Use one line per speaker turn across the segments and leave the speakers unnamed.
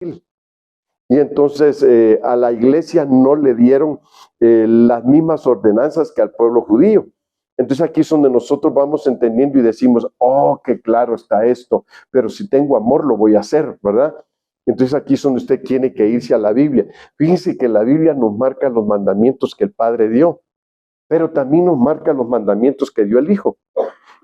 Y entonces a la iglesia no le dieron las mismas ordenanzas que al pueblo judío. Entonces aquí es donde nosotros vamos entendiendo y decimos, oh, qué claro está esto, pero si tengo amor lo voy a hacer, ¿verdad? Entonces aquí es donde usted tiene que irse a la Biblia. Fíjense que la Biblia nos marca los mandamientos que el Padre dio, pero también nos marca los mandamientos que dio el Hijo.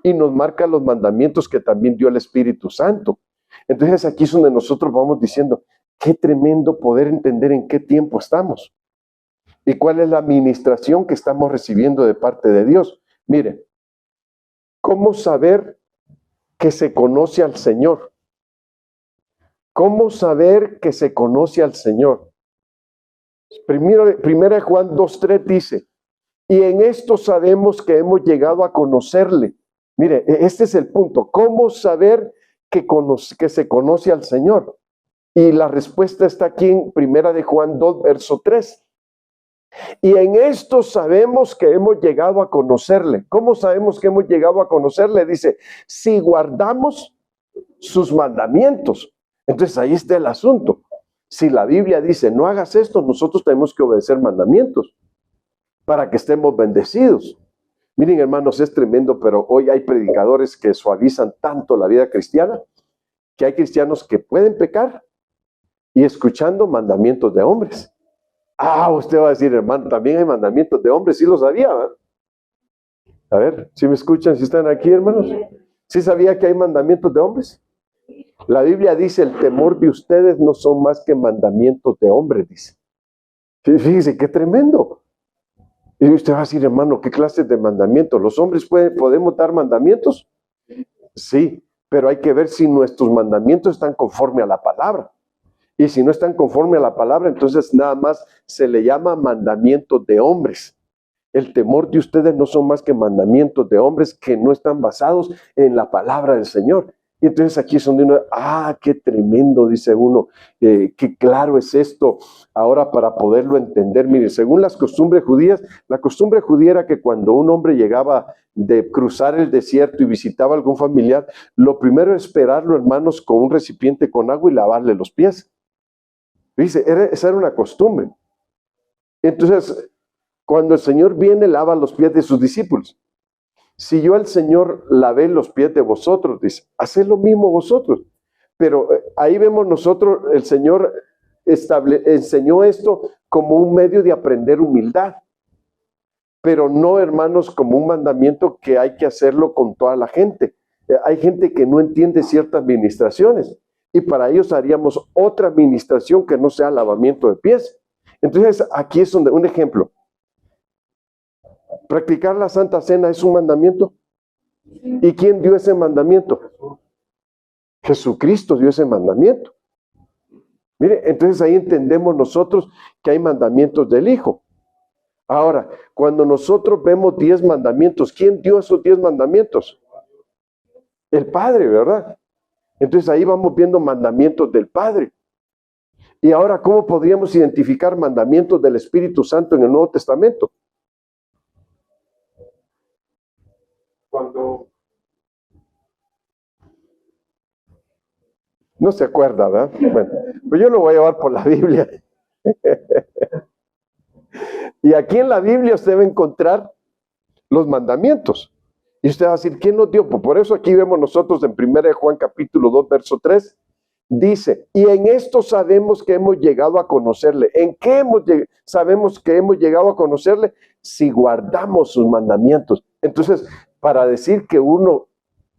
Y nos marca los mandamientos que también dio el Espíritu Santo. Entonces aquí es donde nosotros vamos diciendo, qué tremendo poder entender en qué tiempo estamos y cuál es la administración que estamos recibiendo de parte de Dios. Mire, ¿cómo saber que se conoce al Señor? ¿Cómo saber que se conoce al Señor? Primera Juan 2:3 dice, y en esto sabemos que hemos llegado a conocerle. Mire, este es el punto. ¿Cómo saber que se conoce al Señor? Y la respuesta está aquí en Primera de Juan 2, verso 3. Y en esto sabemos que hemos llegado a conocerle. ¿Cómo sabemos que hemos llegado a conocerle? Dice, si guardamos sus mandamientos. Entonces ahí está el asunto. Si la Biblia dice, no hagas esto, nosotros tenemos que obedecer mandamientos para que estemos bendecidos. Miren, hermanos, es tremendo, pero hoy hay predicadores que suavizan tanto la vida cristiana, que hay cristianos que pueden pecar y escuchando mandamientos de hombres. Ah, usted va a decir, hermano, también hay mandamientos de hombres, sí lo sabía, ¿verdad? A ver, ¿sí me escuchan? ¿Sí están aquí, hermanos? ¿Sí sabía que hay mandamientos de hombres? La Biblia dice, el temor de ustedes no son más que mandamientos de hombres, dice. Fíjese, qué tremendo. Y usted va a decir, hermano, ¿qué clases de mandamientos? ¿Los hombres podemos dar mandamientos? Sí, pero hay que ver si nuestros mandamientos están conforme a la palabra. Y si no están conforme a la palabra, entonces nada más se le llama mandamientos de hombres. El temor de ustedes no son más que mandamientos de hombres que no están basados en la palabra del Señor. Y entonces aquí es donde uno, qué tremendo, dice uno, qué claro es esto ahora para poderlo entender. Mire, según las costumbres judías, la costumbre judía era que cuando un hombre llegaba de cruzar el desierto y visitaba a algún familiar, lo primero era esperarlo, hermanos, con un recipiente con agua y lavarle los pies. Dice, esa era una costumbre. Entonces, cuando el Señor viene, lava los pies de sus discípulos. Si yo al Señor lavé los pies de vosotros, dice, haced lo mismo vosotros. Pero ahí vemos nosotros, el Señor enseñó esto como un medio de aprender humildad. Pero no, hermanos, como un mandamiento que hay que hacerlo con toda la gente. Hay gente que no entiende ciertas administraciones. Y para ellos haríamos otra administración que no sea lavamiento de pies. Entonces, aquí es donde, un ejemplo. ¿Practicar la Santa Cena es un mandamiento? ¿Y quién dio ese mandamiento? Jesucristo dio ese mandamiento. Mire, entonces ahí entendemos nosotros que hay mandamientos del Hijo. Ahora, cuando nosotros vemos 10 mandamientos, ¿quién dio esos 10 mandamientos? El Padre, ¿verdad? Entonces ahí vamos viendo mandamientos del Padre. Y ahora, ¿cómo podríamos identificar mandamientos del Espíritu Santo en el Nuevo Testamento? Cuando no se acuerda, ¿verdad? Bueno, pues yo lo voy a llevar por la Biblia. Y aquí en la Biblia usted va a encontrar los mandamientos. Y usted va a decir, ¿quién los dio? Pues por eso aquí vemos nosotros en 1 Juan capítulo 2, verso 3, dice, y en esto sabemos que hemos llegado a conocerle. ¿En qué sabemos que hemos llegado a conocerle? Si guardamos sus mandamientos. Entonces, para decir que uno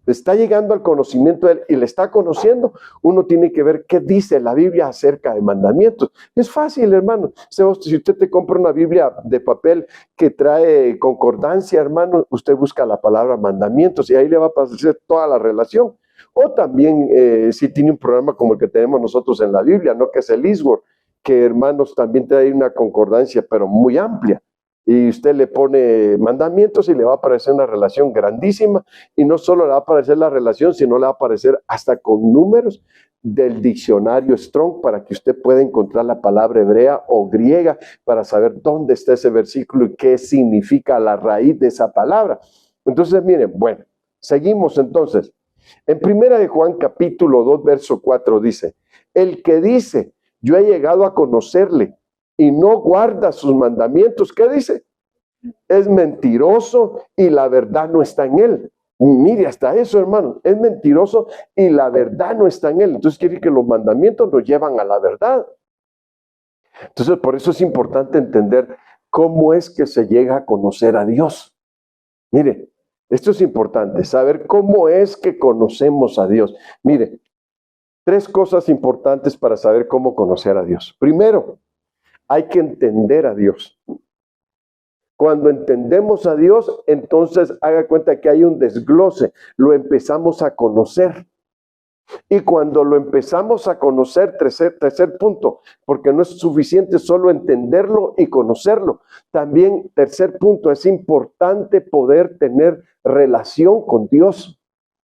está llegando al conocimiento de él y le está conociendo, uno tiene que ver qué dice la Biblia acerca de mandamientos. Es fácil, hermano. Si usted te compra una Biblia de papel que trae concordancia, hermano, usted busca la palabra mandamientos y ahí le va a aparecer toda la relación. O también si tiene un programa como el que tenemos nosotros en la Biblia, ¿no? Que es el Eastword, que, hermanos, también trae una concordancia, pero muy amplia. Y usted le pone mandamientos y le va a aparecer una relación grandísima. Y no solo le va a aparecer la relación, sino le va a aparecer hasta con números del diccionario Strong para que usted pueda encontrar la palabra hebrea o griega para saber dónde está ese versículo y qué significa la raíz de esa palabra. Entonces, miren, bueno, seguimos entonces. En 1 Juan capítulo 2, verso 4 dice, el que dice, yo he llegado a conocerle y no guarda sus mandamientos, ¿qué dice? Es mentiroso y la verdad no está en él. Mire, hasta eso, hermano, es mentiroso y la verdad no está en él. Entonces quiere decir que los mandamientos nos llevan a la verdad. Entonces, por eso es importante entender cómo es que se llega a conocer a Dios. Mire, esto es importante, saber cómo es que conocemos a Dios. Mire, 3 cosas importantes para saber cómo conocer a Dios. Primero, hay que entender a Dios. Cuando entendemos a Dios, entonces haga cuenta que hay un desglose, lo empezamos a conocer. Y cuando lo empezamos a conocer, tercer punto, porque no es suficiente solo entenderlo y conocerlo. También, tercer punto, es importante poder tener relación con Dios.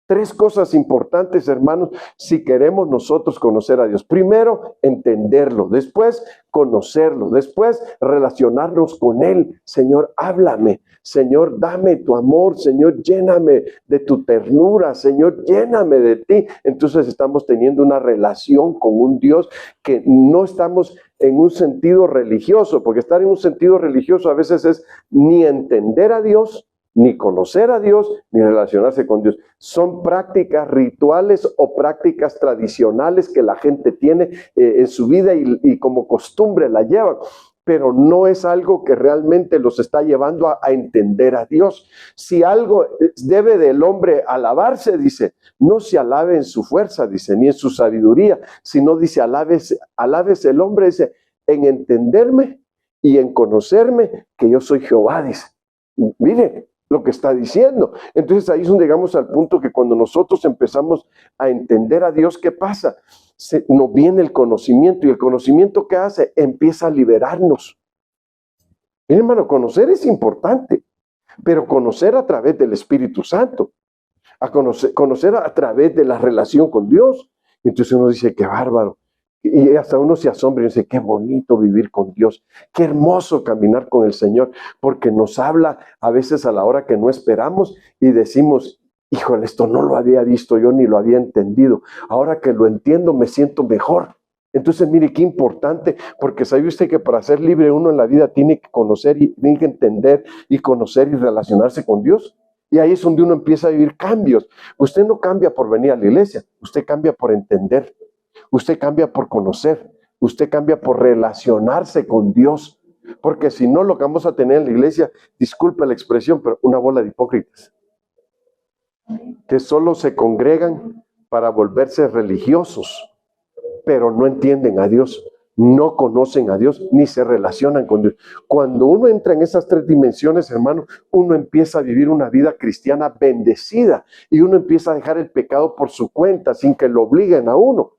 3 cosas importantes, hermanos, si queremos nosotros conocer a Dios. Primero, entenderlo. Después, conocerlo. Después, relacionarnos con Él. Señor, háblame. Señor, dame tu amor. Señor, lléname de tu ternura. Señor, lléname de ti. Entonces estamos teniendo una relación con un Dios que no estamos en un sentido religioso, porque estar en un sentido religioso a veces es ni entender a Dios, ni conocer a Dios, ni relacionarse con Dios. Son prácticas rituales o prácticas tradicionales que la gente tiene en su vida y como costumbre la llevan, pero no es algo que realmente los está llevando a entender a Dios. Si algo debe del hombre alabarse, dice, no se alabe en su fuerza, dice, ni en su sabiduría, sino dice, alabes el hombre, dice, en entenderme y en conocerme que yo soy Jehová, dice. Mire lo que está diciendo. Entonces ahí es donde llegamos al punto que cuando nosotros empezamos a entender a Dios, ¿qué pasa? Nos viene el conocimiento, y el conocimiento ¿qué hace? Empieza a liberarnos. Mire, hermano, conocer es importante, pero conocer a través del Espíritu Santo, conocer a través de la relación con Dios. Entonces uno dice, qué bárbaro. Y hasta uno se asombra y dice, qué bonito vivir con Dios, qué hermoso caminar con el Señor, porque nos habla a veces a la hora que no esperamos y decimos, híjole, esto no lo había visto yo ni lo había entendido. Ahora que lo entiendo me siento mejor. Entonces mire qué importante, porque sabe usted que para ser libre uno en la vida tiene que conocer y tiene que entender y conocer y relacionarse con Dios. Y ahí es donde uno empieza a vivir cambios. Usted no cambia por venir a la iglesia, usted cambia por entender. Usted cambia por conocer, usted cambia por relacionarse con Dios, porque si no lo que vamos a tener en la iglesia, disculpe la expresión, pero una bola de hipócritas, que solo se congregan para volverse religiosos, pero no entienden a Dios, no conocen a Dios, ni se relacionan con Dios. Cuando uno entra en esas 3 dimensiones, hermano, uno empieza a vivir una vida cristiana bendecida, y uno empieza a dejar el pecado por su cuenta, sin que lo obliguen a uno.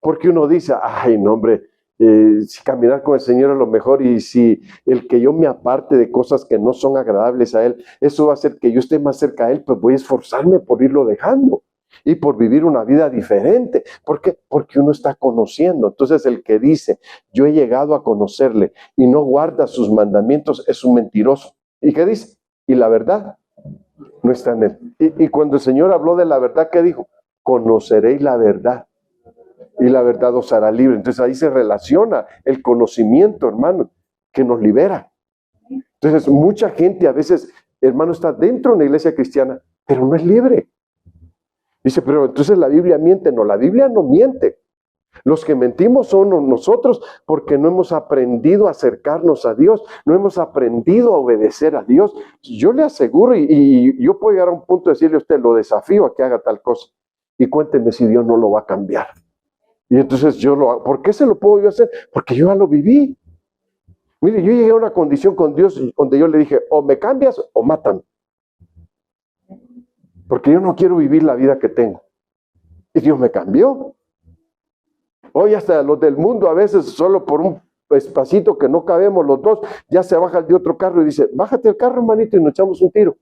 Porque uno dice, ay, no, hombre, si caminar con el Señor es lo mejor, y si el que yo me aparte de cosas que no son agradables a Él, eso va a hacer que yo esté más cerca a Él, pues voy a esforzarme por irlo dejando y por vivir una vida diferente. ¿Por qué? Porque uno está conociendo. Entonces el que dice, yo he llegado a conocerle y no guarda sus mandamientos, es un mentiroso. ¿Y qué dice? Y la verdad no está en Él. Y cuando el Señor habló de la verdad, ¿qué dijo? Conoceréis la verdad, y la verdad os hará libre. Entonces ahí se relaciona el conocimiento, hermano, que nos libera. Entonces mucha gente a veces, hermano, está dentro de una iglesia cristiana, pero no es libre. Dice, pero entonces la Biblia miente. No, la Biblia no miente. Los que mentimos son nosotros, porque no hemos aprendido a acercarnos a Dios, no hemos aprendido a obedecer a Dios. Yo le aseguro, y yo puedo llegar a un punto de decirle a usted, lo desafío a que haga tal cosa, y cuénteme si Dios no lo va a cambiar. Y entonces yo lo hago. ¿Por qué se lo puedo yo hacer? Porque yo ya lo viví. Mire, yo llegué a una condición con Dios donde yo le dije, o me cambias o mátame. Porque yo no quiero vivir la vida que tengo. Y Dios me cambió. Hoy hasta los del mundo a veces solo por un espacito que no cabemos los dos, ya se baja de otro carro y dice, bájate del carro, hermanito, y nos echamos un tiro.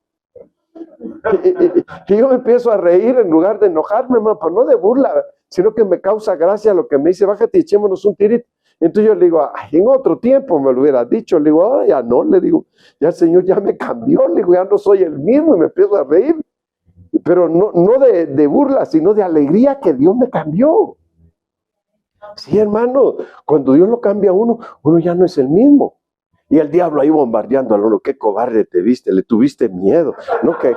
Y yo me empiezo a reír en lugar de enojarme, hermano, pero no de burla, sino que me causa gracia lo que me dice, bájate y echémonos un tirito. Entonces yo le digo, ay, en otro tiempo me lo hubiera dicho. Le digo, ahora ya no, le digo, ya el Señor ya me cambió, le digo, ya no soy el mismo, y me empiezo a reír. Pero no de burla, sino de alegría que Dios me cambió. Sí, hermano, cuando Dios lo cambia a uno, uno ya no es el mismo. Y el diablo ahí bombardeando a uno, qué cobarde te viste, le tuviste miedo. No que,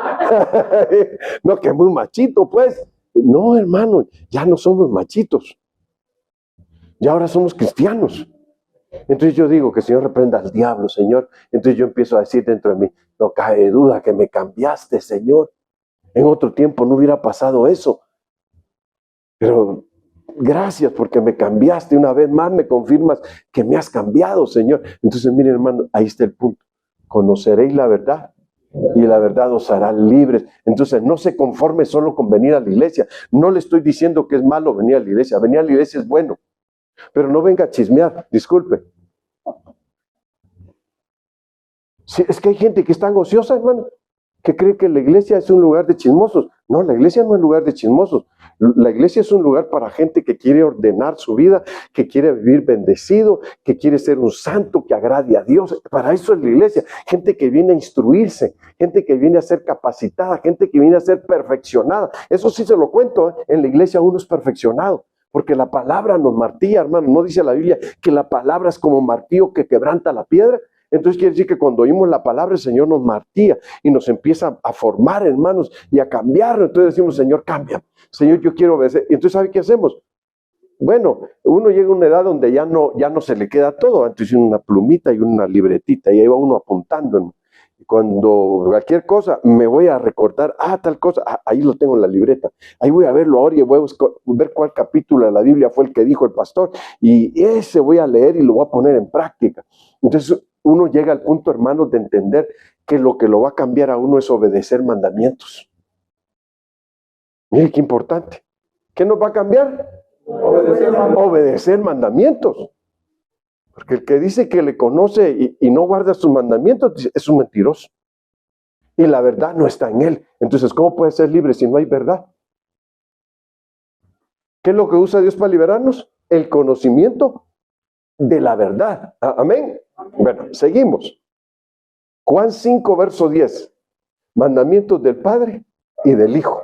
no que muy machito, pues. No, hermano, ya no somos machitos. Ya ahora somos cristianos. Entonces yo digo que el Señor reprenda al diablo, Señor. Entonces yo empiezo a decir dentro de mí, no cabe duda que me cambiaste, Señor. En otro tiempo no hubiera pasado eso. Pero gracias porque me cambiaste. Una vez más me confirmas que me has cambiado, Señor. Entonces, miren, hermano, ahí está el punto. Conoceréis la verdad y la verdad os hará libres. Entonces, no se conforme solo con venir a la iglesia. No le estoy diciendo que es malo venir a la iglesia. Venir a la iglesia es bueno. Pero no venga a chismear, disculpe. Sí, es que hay gente que es tan ociosa, hermano, que cree que la iglesia es un lugar de chismosos. No, la iglesia no es lugar de chismosos. La iglesia es un lugar para gente que quiere ordenar su vida, que quiere vivir bendecido, que quiere ser un santo, que agrade a Dios. Para eso es la iglesia. Gente que viene a instruirse, gente que viene a ser capacitada, gente que viene a ser perfeccionada. Eso sí se lo cuento, ¿eh? En la iglesia uno es perfeccionado. Porque la palabra nos martilla, hermano. ¿No dice la Biblia que la palabra es como martillo que quebranta la piedra? Entonces quiere decir que cuando oímos la palabra, el Señor nos martilla y nos empieza a formar, hermanos, y a cambiar. Entonces decimos, Señor, cambia. Señor, yo quiero obedecer. Y entonces, ¿sabe qué hacemos? Bueno, uno llega a una edad donde ya no se le queda todo. Entonces una plumita y una libretita y ahí va uno apuntando, hermano. Cuando cualquier cosa me voy a recordar, tal cosa, ahí lo tengo en la libreta. Ahí voy a verlo ahora y voy a ver cuál capítulo de la Biblia fue el que dijo el pastor. Y ese voy a leer y lo voy a poner en práctica. Entonces uno llega al punto, hermanos, de entender que lo va a cambiar a uno es obedecer mandamientos. Mire qué importante. ¿Qué nos va a cambiar? Obedecer mandamientos. Porque el que dice que le conoce y no guarda sus mandamientos es un mentiroso. Y la verdad no está en él. Entonces, ¿cómo puede ser libre si no hay verdad? ¿Qué es lo que usa Dios para liberarnos? El conocimiento de la verdad. Amén. Bueno, seguimos. Juan 5, verso 10. Mandamientos del Padre y del Hijo.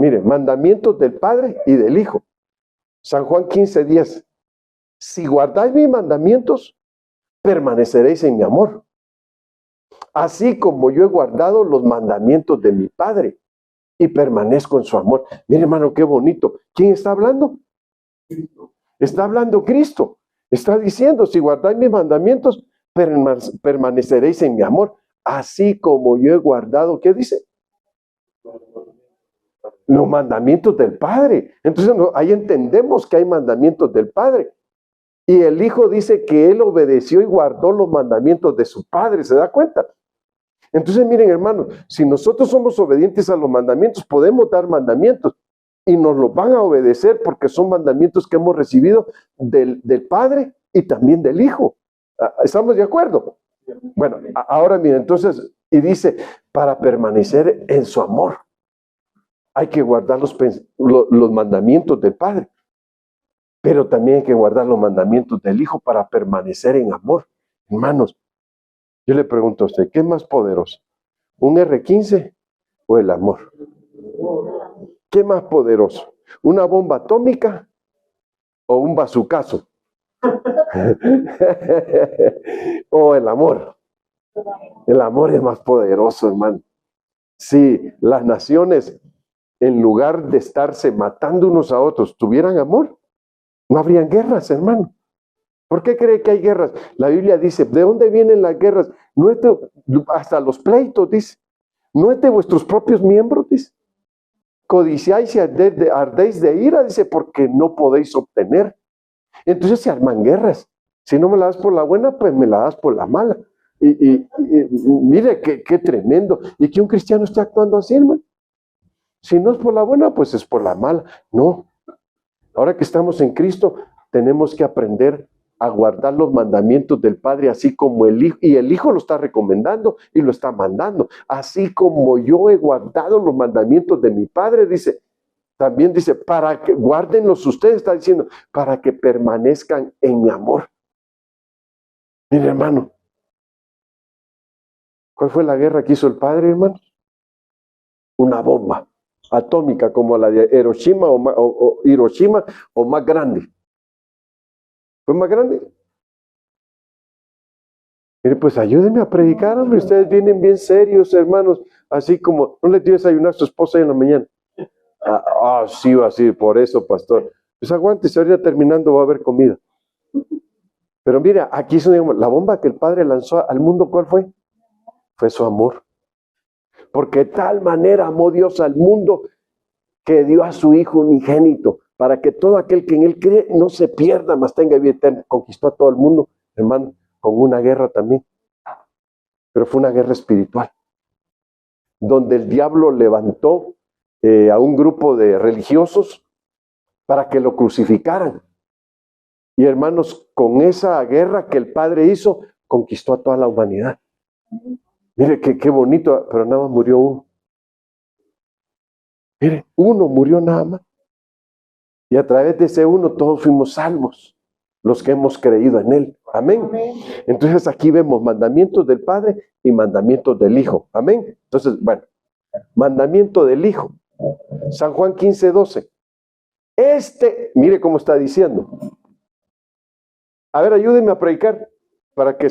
Mire, mandamientos del Padre y del Hijo. San Juan 15, 10. Si guardáis mis mandamientos, permaneceréis en mi amor. Así como yo he guardado los mandamientos de mi Padre y permanezco en su amor. Mire, hermano, qué bonito. ¿Quién está hablando? Cristo. Está hablando Cristo. Está diciendo, si guardáis mis mandamientos, permaneceréis en mi amor. Así como yo he guardado, ¿qué dice? Los mandamientos del Padre. Entonces ahí entendemos que hay mandamientos del Padre. Y el Hijo dice que Él obedeció y guardó los mandamientos de su Padre. ¿Se da cuenta? Entonces miren, hermanos, si nosotros somos obedientes a los mandamientos, podemos dar mandamientos y nos los van a obedecer porque son mandamientos que hemos recibido del Padre y también del Hijo. ¿Estamos de acuerdo? Bueno, ahora miren, entonces, y dice, para permanecer en su amor, hay que guardar los mandamientos del Padre, pero también hay que guardar los mandamientos del Hijo para permanecer en amor. Hermanos, yo le pregunto a usted, ¿qué es más poderoso? ¿Un R-15 o el amor? ¿Qué es más poderoso? ¿Una bomba atómica o un bazucazo? O el amor. El amor es más poderoso, hermano. Si las naciones, en lugar de estarse matando unos a otros, tuvieran amor, no habrían guerras, hermano. ¿Por qué cree que hay guerras? La Biblia dice, ¿de dónde vienen las guerras? No es hasta los pleitos, dice. No es de vuestros propios miembros, dice. Codiciáis y ardéis de ira, dice, porque no podéis obtener. Entonces se arman guerras. Si no me la das por la buena, pues me la das por la mala. Y mire qué tremendo. Y que un cristiano esté actuando así, hermano. Si no es por la buena, pues es por la mala. No. Ahora que estamos en Cristo, tenemos que aprender a guardar los mandamientos del Padre, así como el Hijo, y el Hijo lo está recomendando y lo está mandando, así como yo he guardado los mandamientos de mi Padre, dice, también dice, para que guárdenlos ustedes, está diciendo, para que permanezcan en mi amor. Mire, hermano, ¿cuál fue la guerra que hizo el Padre, hermano? una bomba atómica como la de Hiroshima Hiroshima o más grande. ¿Fue más grande? Mire, pues ayúdenme a predicar, hombre. Ustedes vienen bien serios, hermanos. Así como, no le dio desayunar a su esposa ahí en la mañana. Sí, va así, por eso, pastor. Pues aguántese, ahorita terminando va a haber comida. Pero mira, aquí es la bomba que el Padre lanzó al mundo, ¿cuál fue? Fue su amor. Porque de tal manera amó Dios al mundo que dio a su Hijo unigénito, para que todo aquel que en Él cree no se pierda, mas tenga vida eterna. Conquistó a todo el mundo, hermano, con una guerra también. Pero fue una guerra espiritual, donde el diablo levantó a un grupo de religiosos para que lo crucificaran. Y hermanos, con esa guerra que el Padre hizo, conquistó a toda la humanidad. Mire, qué bonito, pero nada más murió uno. Mire, uno murió nada más. Y a través de ese uno todos fuimos salvos, los que hemos creído en Él. Amén. Amén. Entonces aquí vemos mandamientos del Padre y mandamientos del Hijo. Amén. Entonces, bueno, mandamiento del Hijo. San Juan 15:12. Mire cómo está diciendo. A ver, ayúdenme a predicar para que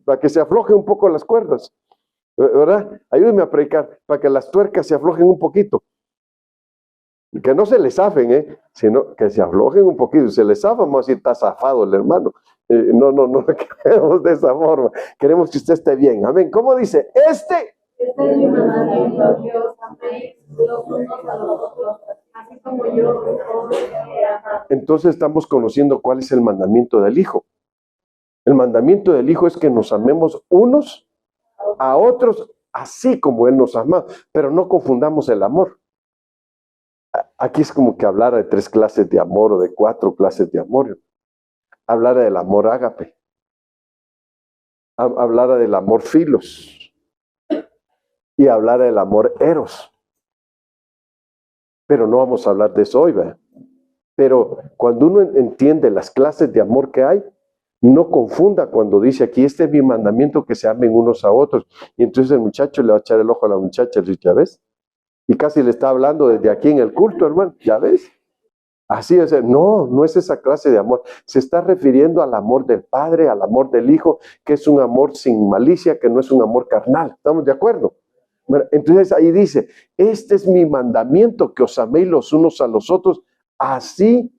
para que se aflojen un poco las cuerdas, ¿verdad? Ayúdenme a predicar para que las tuercas se aflojen un poquito. Que no se les zafen, sino que se aflojen un poquito. Si se les zafan, vamos a decir, está zafado el hermano. No queremos de esa forma. Queremos que usted esté bien. Amén. ¿Cómo dice? Este es mi mandamiento, Dios, améis los unos a los otros, así como yo. Entonces estamos conociendo cuál es el mandamiento del Hijo. El mandamiento del Hijo es que nos amemos unos a otros, así como Él nos ama. Pero no confundamos el amor. Aquí es como que hablara de 3 clases de amor o de 4 clases de amor. Hablara del amor ágape. Hablara del amor filos. Y hablara del amor eros. Pero no vamos a hablar de eso hoy, ¿verdad? Pero cuando uno entiende las clases de amor que hay, no confunda cuando dice aquí, este es mi mandamiento, que se amen unos a otros. Y entonces el muchacho le va a echar el ojo a la muchacha y le dice, ¿ya ves? Y casi le está hablando desde aquí en el culto, hermano, ¿ya ves? Así es, no es esa clase de amor. Se está refiriendo al amor del Padre, al amor del Hijo, que es un amor sin malicia, que no es un amor carnal. ¿Estamos de acuerdo? Bueno, entonces ahí dice, este es mi mandamiento, que os améis los unos a los otros, así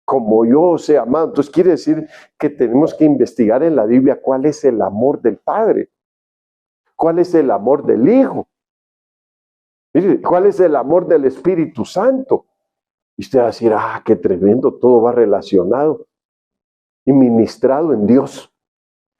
como yo os he amado. Entonces quiere decir que tenemos que investigar en la Biblia cuál es el amor del Padre, cuál es el amor del Hijo, cuál es el amor del Espíritu Santo. Y usted va a decir, qué tremendo, todo va relacionado y ministrado en Dios.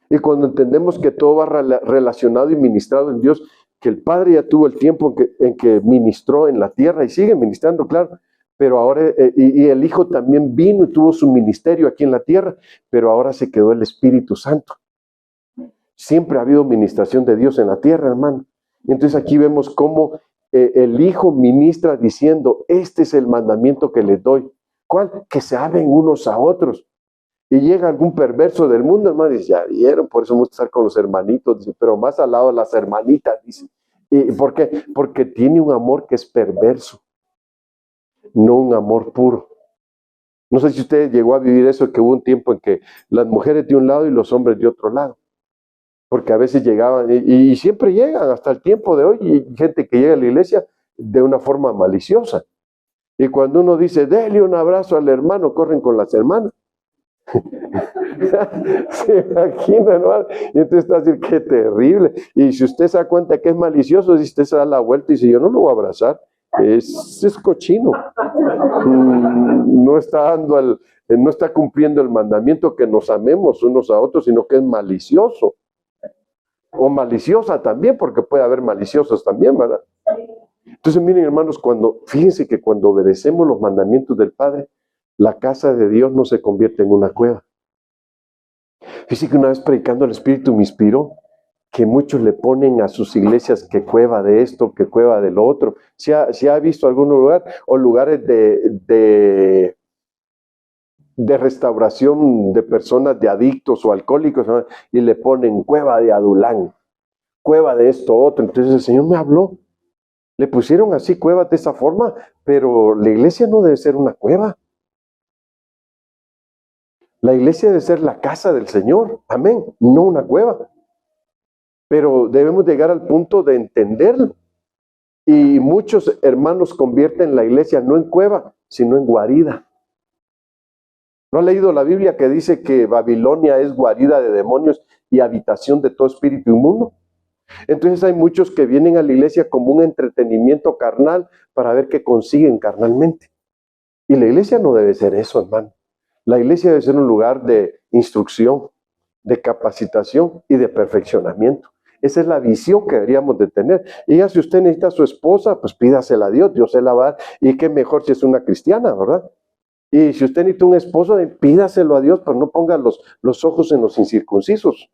Y cuando entendemos que todo va relacionado y ministrado en Dios, que el Padre ya tuvo el tiempo en que ministró en la tierra y sigue ministrando, claro, pero ahora, y el Hijo también vino y tuvo su ministerio aquí en la tierra, pero ahora se quedó el Espíritu Santo. Siempre ha habido ministración de Dios en la tierra, hermano. Entonces aquí vemos cómo el Hijo ministra diciendo, este es el mandamiento que les doy. ¿Cuál? Que se amen unos a otros. Y llega algún perverso del mundo, hermano, y dice, ya vieron, por eso vamos a estar con los hermanitos, dice, pero más al lado de las hermanitas, dice. ¿Y por qué? Porque tiene un amor que es perverso, no un amor puro. No sé si usted llegó a vivir eso, que hubo un tiempo en que las mujeres de un lado y los hombres de otro lado. Porque a veces llegaban, y siempre llegan hasta el tiempo de hoy, y gente que llega a la iglesia de una forma maliciosa. Y cuando uno dice, déle un abrazo al hermano, corren con las hermanas. Se imagina, ¿no? Y entonces está a decir, qué terrible. Y si usted se da cuenta que es malicioso, si usted se da la vuelta y dice, yo no lo voy a abrazar, es cochino. No está no está cumpliendo el mandamiento que nos amemos unos a otros, sino que es malicioso. O maliciosa también, porque puede haber maliciosos también, ¿verdad? Entonces, miren, hermanos, fíjense que cuando obedecemos los mandamientos del Padre, la casa de Dios no se convierte en una cueva. Fíjense que una vez predicando el Espíritu me inspiró que muchos le ponen a sus iglesias que cueva de esto, que cueva de lo otro. ¿Se ha visto algún lugar o lugares de restauración de personas de adictos o alcohólicos, ¿no? Y le ponen cueva de Adulán, cueva de esto, otro. Entonces el Señor me habló. Le pusieron así cuevas de esa forma, pero la iglesia no debe ser una cueva. La iglesia debe ser la casa del Señor, amén, no una cueva. Pero debemos llegar al punto de entenderlo. Y muchos hermanos convierten la iglesia no en cueva, sino en guarida. ¿No ha leído la Biblia que dice que Babilonia es guarida de demonios y habitación de todo espíritu inmundo? Entonces hay muchos que vienen a la iglesia como un entretenimiento carnal para ver qué consiguen carnalmente. Y la iglesia no debe ser eso, hermano. La iglesia debe ser un lugar de instrucción, de capacitación y de perfeccionamiento. Esa es la visión que deberíamos de tener. Y ya si usted necesita a su esposa, pues pídasela a Dios, Dios se la va a dar. Y qué mejor si es una cristiana, ¿verdad? Y si usted necesita un esposo, pídaselo a Dios, pero no ponga los ojos en los incircuncisos,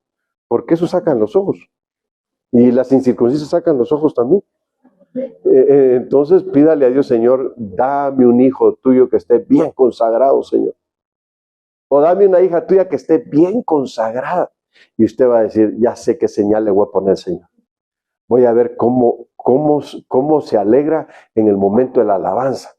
porque eso sacan los ojos. Y las incircuncisas sacan los ojos también. Entonces pídale a Dios, Señor, dame un hijo tuyo que esté bien consagrado, Señor. O dame una hija tuya que esté bien consagrada. Y usted va a decir, ya sé qué señal le voy a poner, Señor. Voy a ver cómo se alegra en el momento de la alabanza.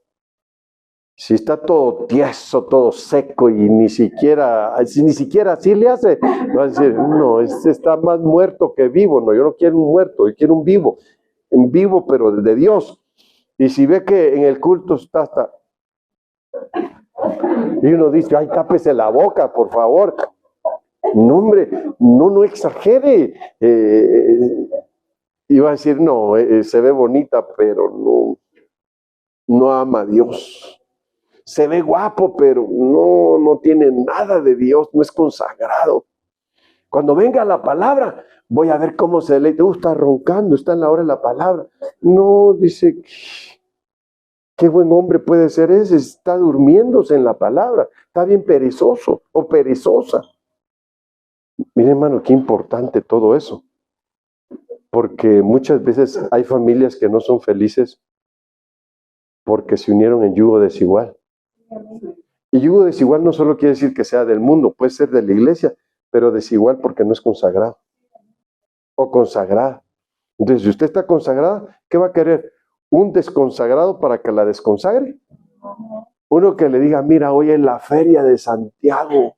Si está todo tieso, todo seco y ni siquiera así le hace, va a decir, no, este está más muerto que vivo. No, yo no quiero un muerto, yo quiero un vivo pero de Dios. Y si ve que en el culto está hasta... Y uno dice, ay, tápese la boca, por favor. No, hombre, no exagere. Y va a decir, no, se ve bonita, pero no ama a Dios. Se ve guapo, pero no tiene nada de Dios, no es consagrado. Cuando venga la palabra, voy a ver cómo se lee. Está roncando, está en la hora de la palabra. No, dice, qué buen hombre puede ser ese, está durmiéndose en la palabra, está bien perezoso o perezosa. Mire, hermano, qué importante todo eso. Porque muchas veces hay familias que no son felices porque se unieron en yugo desigual. Y yugo desigual no solo quiere decir que sea del mundo, puede ser de la iglesia, pero desigual porque no es consagrado o consagrada. Entonces, si usted está consagrada, ¿qué va a querer? ¿Un desconsagrado para que la desconsagre? Uno que le diga, mira, hoy en la feria de Santiago,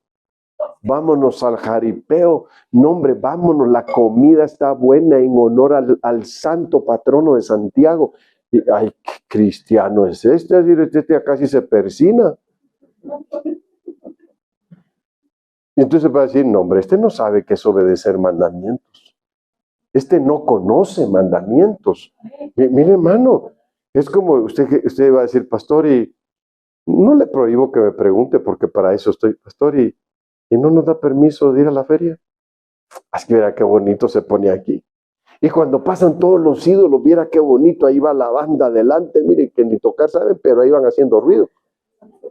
vámonos al jaripeo. No, hombre, vámonos, la comida está buena en honor al santo patrono de Santiago. Y, ay, ¿qué cristiano es este? Es decir, este casi se persina. Y entonces va a decir, no, hombre, este no sabe qué es obedecer mandamientos. Este no conoce mandamientos. Mire, hermano, es como usted va a decir, pastor, y no le prohíbo que me pregunte, porque para eso estoy, pastor, y no nos da permiso de ir a la feria. Así que verá qué bonito se pone aquí. Y cuando pasan todos los ídolos, viera qué bonito, ahí va la banda adelante, mire, que ni tocar saben, pero ahí van haciendo ruido.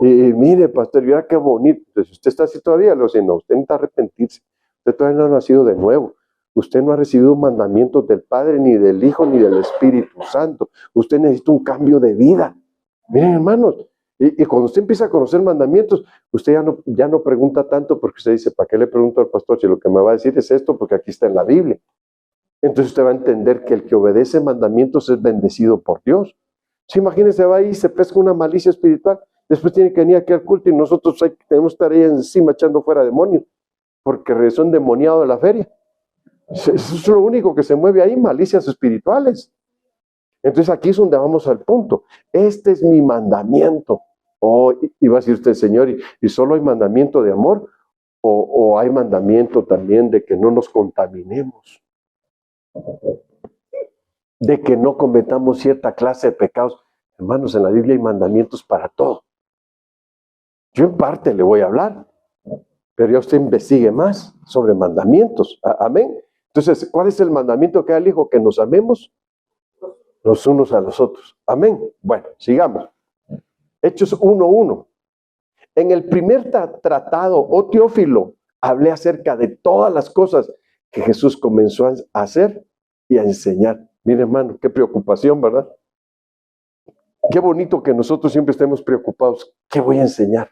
Y mire, pastor, viera qué bonito. Entonces, usted está así todavía, no, usted necesita arrepentirse. Usted todavía no ha nacido de nuevo. Usted no ha recibido mandamientos del Padre, ni del Hijo, ni del Espíritu Santo. Usted necesita un cambio de vida. Miren, hermanos, y cuando usted empieza a conocer mandamientos, usted ya no pregunta tanto, porque usted dice, ¿para qué le pregunto al pastor si lo que me va a decir es esto? Porque aquí está en la Biblia. Entonces usted va a entender que el que obedece mandamientos es bendecido por Dios. Si imagínese, va ahí y se pesca una malicia espiritual, después tiene que venir aquí al culto y nosotros tenemos que estar ahí encima echando fuera demonios, porque regresó endemoniado de la feria. Eso es lo único que se mueve ahí, malicias espirituales. Entonces aquí es donde vamos al punto. Este es mi mandamiento. Y va a decir usted, Señor, ¿y solo hay mandamiento de amor? ¿O hay mandamiento también de que no nos contaminemos? De que no cometamos cierta clase de pecados. Hermanos, en la Biblia hay mandamientos para todo. Yo en parte le voy a hablar, pero ya usted investigue más sobre mandamientos. Amén. Entonces, ¿cuál es el mandamiento que da el Hijo? Que nos amemos los unos a los otros. Amén. Bueno, sigamos. Hechos 1:1. En el primer tratado, oh Teófilo, hablé acerca de todas las cosas que Jesús comenzó a hacer y a enseñar. Mire, hermano, qué preocupación, ¿verdad? Qué bonito que nosotros siempre estemos preocupados. ¿Qué voy a enseñar?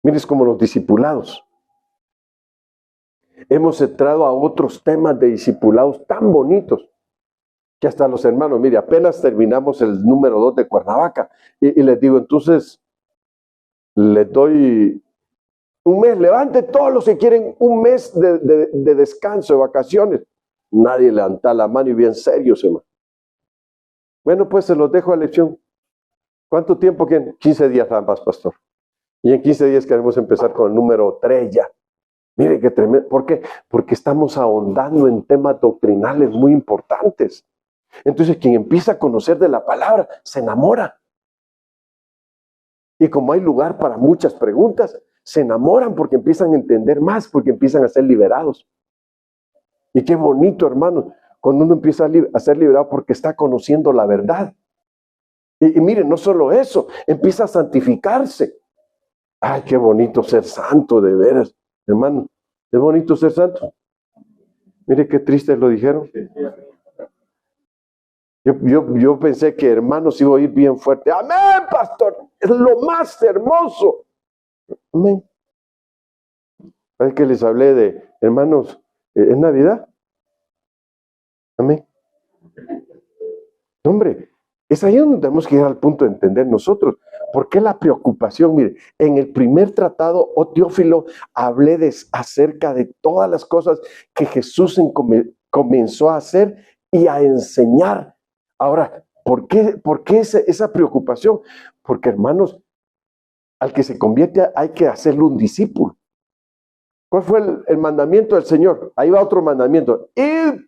Mire, es como los discipulados. hemos entrado a otros temas de discipulados tan bonitos que hasta los hermanos, mire, apenas terminamos el número 2 de Cuernavaca y les digo, entonces les doy un mes, levante todos los que quieren un mes de descanso, de vacaciones. Nadie levanta la mano y bien serios, hermano. Bueno, pues se los dejo a elección. ¿Cuánto tiempo quieren? 15 días nada más, pastor. Y en 15 días queremos empezar con el número 3 ya. Mire qué tremendo. ¿Por qué? Porque estamos ahondando en temas doctrinales muy importantes. Entonces, quien empieza a conocer de la palabra, se enamora. Y como hay lugar para muchas preguntas, se enamoran porque empiezan a entender más, porque empiezan a ser liberados. Y qué bonito, hermano, cuando uno empieza a ser liberado porque está conociendo la verdad. Y miren, no solo eso, empieza a santificarse. Ay, qué bonito ser santo, de veras, hermano. Es bonito ser santo. Mire qué triste lo dijeron. Yo pensé que hermanos iba a ir bien fuerte. Amén, pastor. Es lo más hermoso. Amén. ¿Sabes que les hablé de, hermanos, es Navidad? Amén. Hombre, es ahí donde tenemos que llegar al punto de entender nosotros. ¿Por qué la preocupación? Mire, en el primer tratado, oh Teófilo, hablé acerca de todas las cosas que Jesús comenzó a hacer y a enseñar. Ahora, ¿por qué esa preocupación? Porque, hermanos, al que se convierte hay que hacerle un discípulo. ¿Cuál fue el mandamiento del Señor? Ahí va otro mandamiento. Ir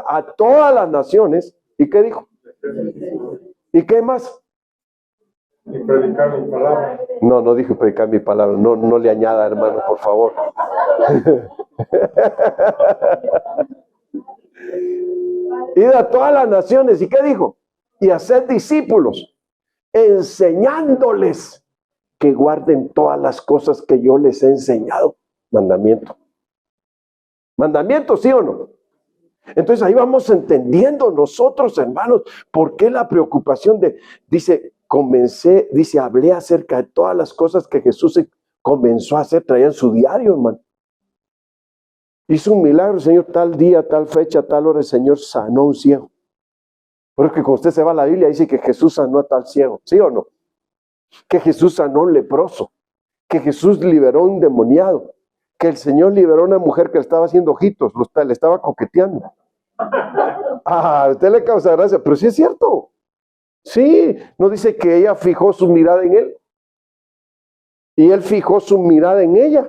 a todas las naciones. ¿Y qué dijo? ¿Y qué más?
Y predicar mi palabra.
No dijo predicar mi palabra. No le añada, hermano, por favor. Ir a todas las naciones. ¿Y qué dijo? Y hacer discípulos, enseñándoles que guarden todas las cosas que yo les he enseñado. Mandamiento. ¿Mandamiento, sí o no? Entonces ahí vamos entendiendo nosotros, hermanos, por qué la preocupación hablé acerca de todas las cosas que Jesús comenzó a hacer, traía en su diario, hermano. Hizo un milagro, el Señor, tal día, tal fecha, tal hora, el Señor sanó a un ciego. Pero es que cuando usted se va a la Biblia, dice que Jesús sanó a tal ciego, ¿sí o no? Que Jesús sanó a un leproso, que Jesús liberó a un endemoniado, que el Señor liberó a una mujer que le estaba haciendo ojitos, le estaba coqueteando. A usted le causa gracia, pero sí es cierto. Sí, no dice que ella fijó su mirada en él. Y él fijó su mirada en ella.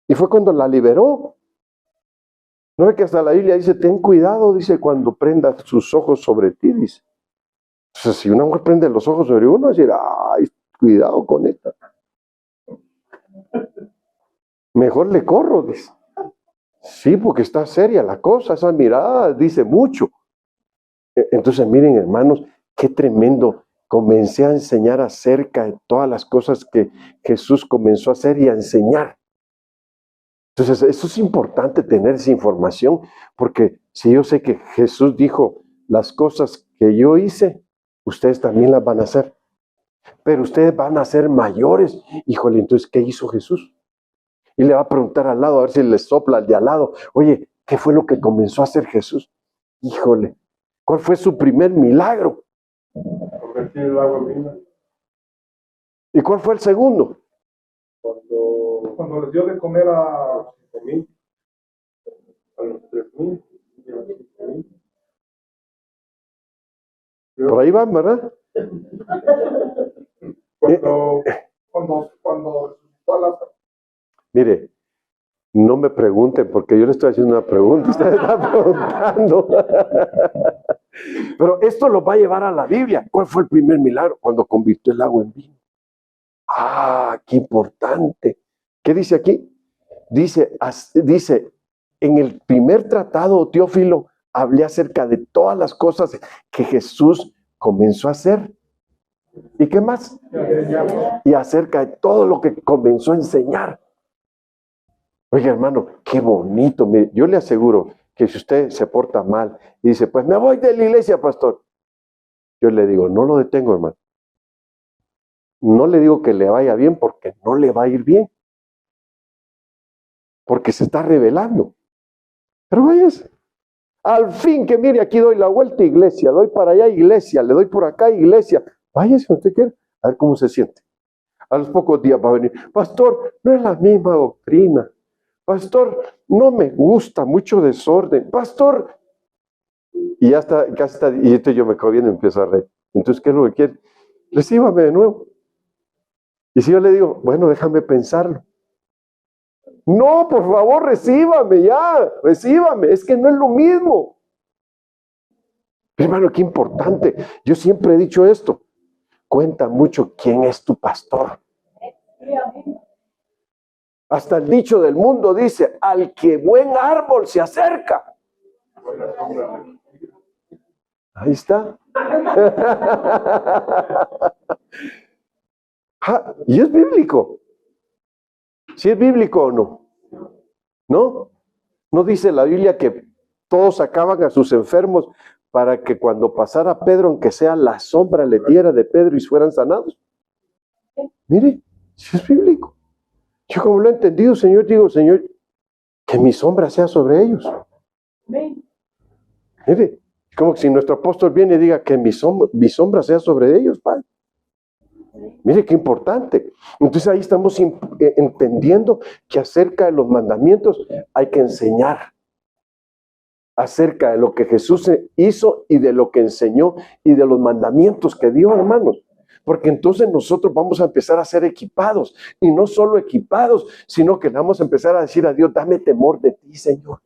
Y fue cuando la liberó. No ve que hasta la Biblia dice, ten cuidado, dice, cuando prenda sus ojos sobre ti, dice. Entonces, si una mujer prende los ojos sobre uno, decir, ay, cuidado con esta. Mejor le corro, dice. Sí, porque está seria la cosa, esa mirada dice mucho. Entonces, miren, hermanos, qué tremendo. Comencé a enseñar acerca de todas las cosas que Jesús comenzó a hacer y a enseñar. Entonces, eso es importante tener esa información, porque si yo sé que Jesús dijo, las cosas que yo hice, ustedes también las van a hacer. Pero ustedes van a ser mayores. Híjole, entonces, ¿qué hizo Jesús? Y le va a preguntar al lado, a ver si le sopla al de al lado. Oye, ¿qué fue lo que comenzó a hacer Jesús? Híjole, ¿cuál fue su primer milagro?
Convertir el agua en vino.
¿Y cuál fue el segundo?
Cuando les dio de comer a 5,000, a los 3,000 y a los 5,000.
Por ahí van, ¿verdad?
Cuando Lázaro.
Mire, no me pregunten porque yo le estoy haciendo una pregunta, usted me está preguntando. Pero esto lo va a llevar a la Biblia. ¿Cuál fue el primer milagro? Cuando convirtió el agua en vino. Ah, qué importante. ¿Qué dice aquí? Dice, en el primer tratado, Teófilo, hablé acerca de todas las cosas que Jesús comenzó a hacer. ¿Y qué más? Y acerca de todo lo que comenzó a enseñar. Oye, hermano, qué bonito. Mire, yo le aseguro que si usted se porta mal y dice, pues me voy de la iglesia, pastor. Yo le digo, no lo detengo, hermano. No le digo que le vaya bien porque no le va a ir bien. porque se está revelando. Pero váyase. Al fin que mire, aquí doy la vuelta, iglesia, doy para allá, iglesia, le doy por acá, iglesia. Váyase si usted quiere, a ver cómo se siente. A los pocos días va a venir, pastor, no es la misma doctrina. Pastor, no me gusta, mucho desorden. Pastor, y ya está, casi está, y entonces yo me quedo viendo y empiezo a reír. Entonces, ¿qué es lo que quiere? Recíbame de nuevo. Y si yo le digo, bueno, déjame pensarlo. No, por favor, recíbame ya, recíbame. Es que no es lo mismo. Hermano, qué importante. Yo siempre he dicho esto. Cuenta mucho quién es tu pastor. Hasta el dicho del mundo dice, al que buen árbol se acerca. Ahí está. Y es bíblico. ¿Sí es bíblico o no? ¿No? ¿No dice la Biblia que todos sacaban a sus enfermos para que cuando pasara Pedro, aunque sea la sombra, le diera de Pedro y fueran sanados? Mire, si es bíblico. Yo como lo he entendido, Señor, digo, Señor, que mi sombra sea sobre ellos. Mire, como si nuestro apóstol viene y diga que mi sombra sea sobre ellos, Padre. Mire qué importante. Entonces ahí estamos entendiendo que acerca de los mandamientos hay que enseñar. Acerca de lo que Jesús hizo y de lo que enseñó y de los mandamientos que dio, hermanos. Porque entonces nosotros vamos a empezar a ser equipados. Y no solo equipados, sino que vamos a empezar a decir a Dios, dame temor de ti, Señor.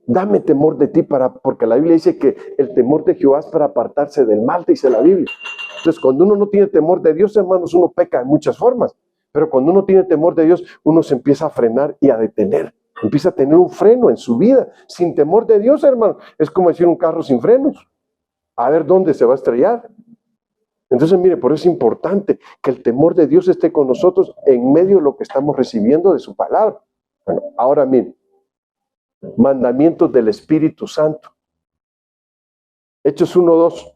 Dame temor de ti, porque la Biblia dice que el temor de Jehová es para apartarse del mal, dice la Biblia. Entonces, cuando uno no tiene temor de Dios, hermanos, uno peca de muchas formas. Pero cuando uno tiene temor de Dios, uno se empieza a frenar y a detener. Empieza a tener un freno en su vida. Sin temor de Dios, hermano, es como decir un carro sin frenos. A ver dónde se va a estrellar. Entonces, mire, por eso es importante que el temor de Dios esté con nosotros en medio de lo que estamos recibiendo de su palabra. Bueno, ahora mire. Mandamientos del Espíritu Santo. Hechos 1:2.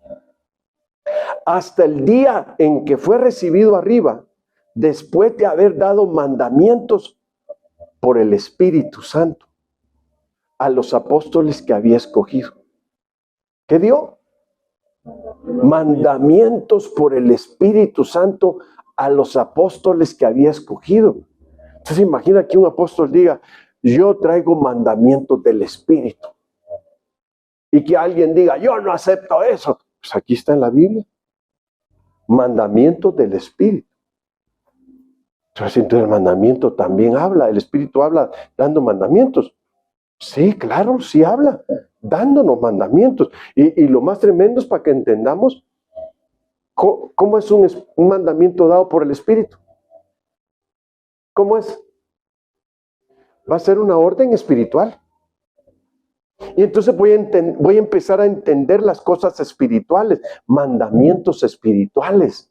Hasta el día en que fue recibido arriba, después de haber dado mandamientos por el Espíritu Santo a los apóstoles que había escogido. ¿Qué dio? Mandamientos por el Espíritu Santo a los apóstoles que había escogido. Entonces imagina que un apóstol diga, yo traigo mandamientos del Espíritu. Y que alguien diga, yo no acepto eso. Pues aquí está en la Biblia. Mandamientos del Espíritu. Entonces el mandamiento también habla, el Espíritu habla dando mandamientos. Sí, claro, sí habla, dándonos mandamientos. Y lo más tremendo es para que entendamos cómo es un mandamiento dado por el Espíritu. ¿Cómo es? Va a ser una orden espiritual. Y entonces voy a empezar a entender las cosas espirituales, mandamientos espirituales.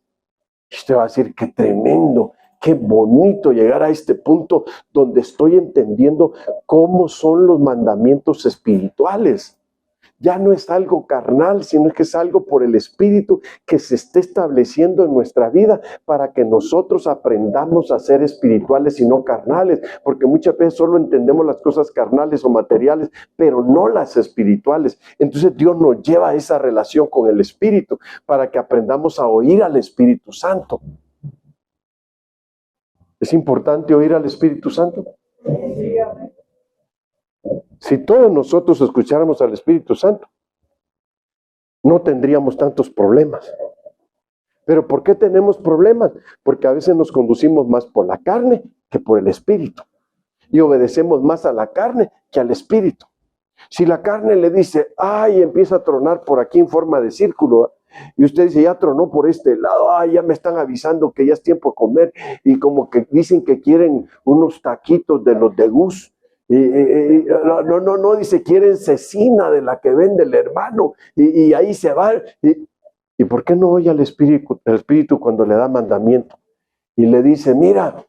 Y usted va a decir, qué tremendo, qué bonito llegar a este punto donde estoy entendiendo cómo son los mandamientos espirituales. Ya no es algo carnal, sino que es algo por el Espíritu que se está estableciendo en nuestra vida para que nosotros aprendamos a ser espirituales y no carnales, porque muchas veces solo entendemos las cosas carnales o materiales, pero no las espirituales. Entonces Dios nos lleva a esa relación con el Espíritu para que aprendamos a oír al Espíritu Santo. ¿Es importante oír al Espíritu Santo? Si todos nosotros escucháramos al Espíritu Santo, no tendríamos tantos problemas. ¿Pero por qué tenemos problemas? Porque a veces nos conducimos más por la carne que por el Espíritu. Y obedecemos más a la carne que al Espíritu. Si la carne le dice, ay, empieza a tronar por aquí en forma de círculo, y usted dice, ya tronó por este lado, ay, ya me están avisando que ya es tiempo de comer, y como que dicen que quieren unos taquitos de los de Gus. No, dice, quieren cecina de la que vende el hermano, y ahí se va. ¿Y por qué no oye al Espíritu cuando le da mandamiento? Y le dice, mira,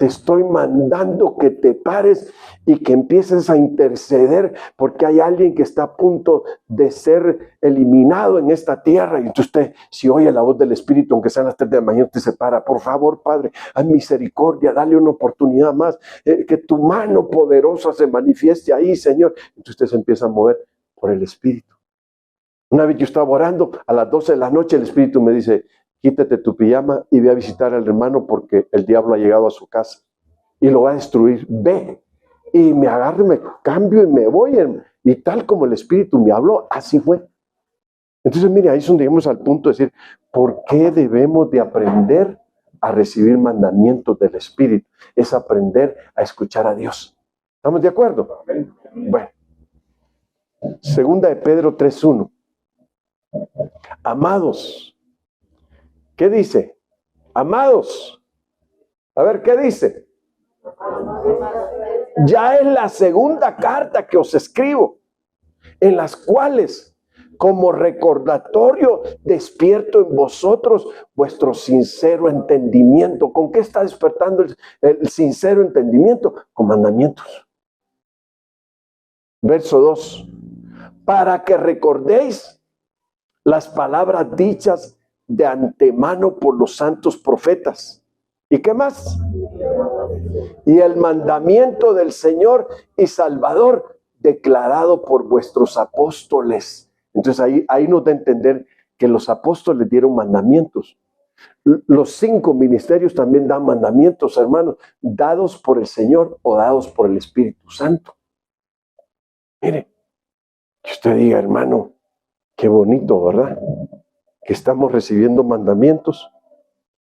te estoy mandando que te pares y que empieces a interceder porque hay alguien que está a punto de ser eliminado en esta tierra. Y entonces usted, si oye la voz del Espíritu, aunque sean las 3 de la mañana, usted se para. Por favor, Padre, haz misericordia, dale una oportunidad más, que tu mano poderosa se manifieste ahí, Señor. Entonces usted se empieza a mover por el Espíritu. Una vez yo estaba orando, a las 12 de la noche el Espíritu me dice: quítate tu pijama y ve a visitar al hermano porque el diablo ha llegado a su casa y lo va a destruir. Ve. Y me agarro, me cambio y me voy. Y tal como el Espíritu me habló, así fue. Entonces, mire, ahí es donde llegamos al punto de decir, ¿por qué debemos de aprender a recibir mandamientos del Espíritu? Es aprender a escuchar a Dios. ¿Estamos de acuerdo? Bueno. Segunda de Pedro 3:1. Amados. ¿Qué dice? Amados. A ver, ¿qué dice? Ya es la segunda carta que os escribo, en las cuales, como recordatorio, despierto en vosotros vuestro sincero entendimiento. ¿Con qué está despertando el sincero entendimiento? Con mandamientos. Verso 2. Para que recordéis las palabras dichas de antemano por los santos profetas. ¿Y qué más? Y el mandamiento del Señor y Salvador declarado por vuestros apóstoles. Entonces ahí nos da a entender que los apóstoles dieron mandamientos. Los 5 ministerios también dan mandamientos, hermanos, dados por el Señor o dados por el Espíritu Santo. Mire, que usted diga, hermano, qué bonito, ¿verdad? Que estamos recibiendo mandamientos,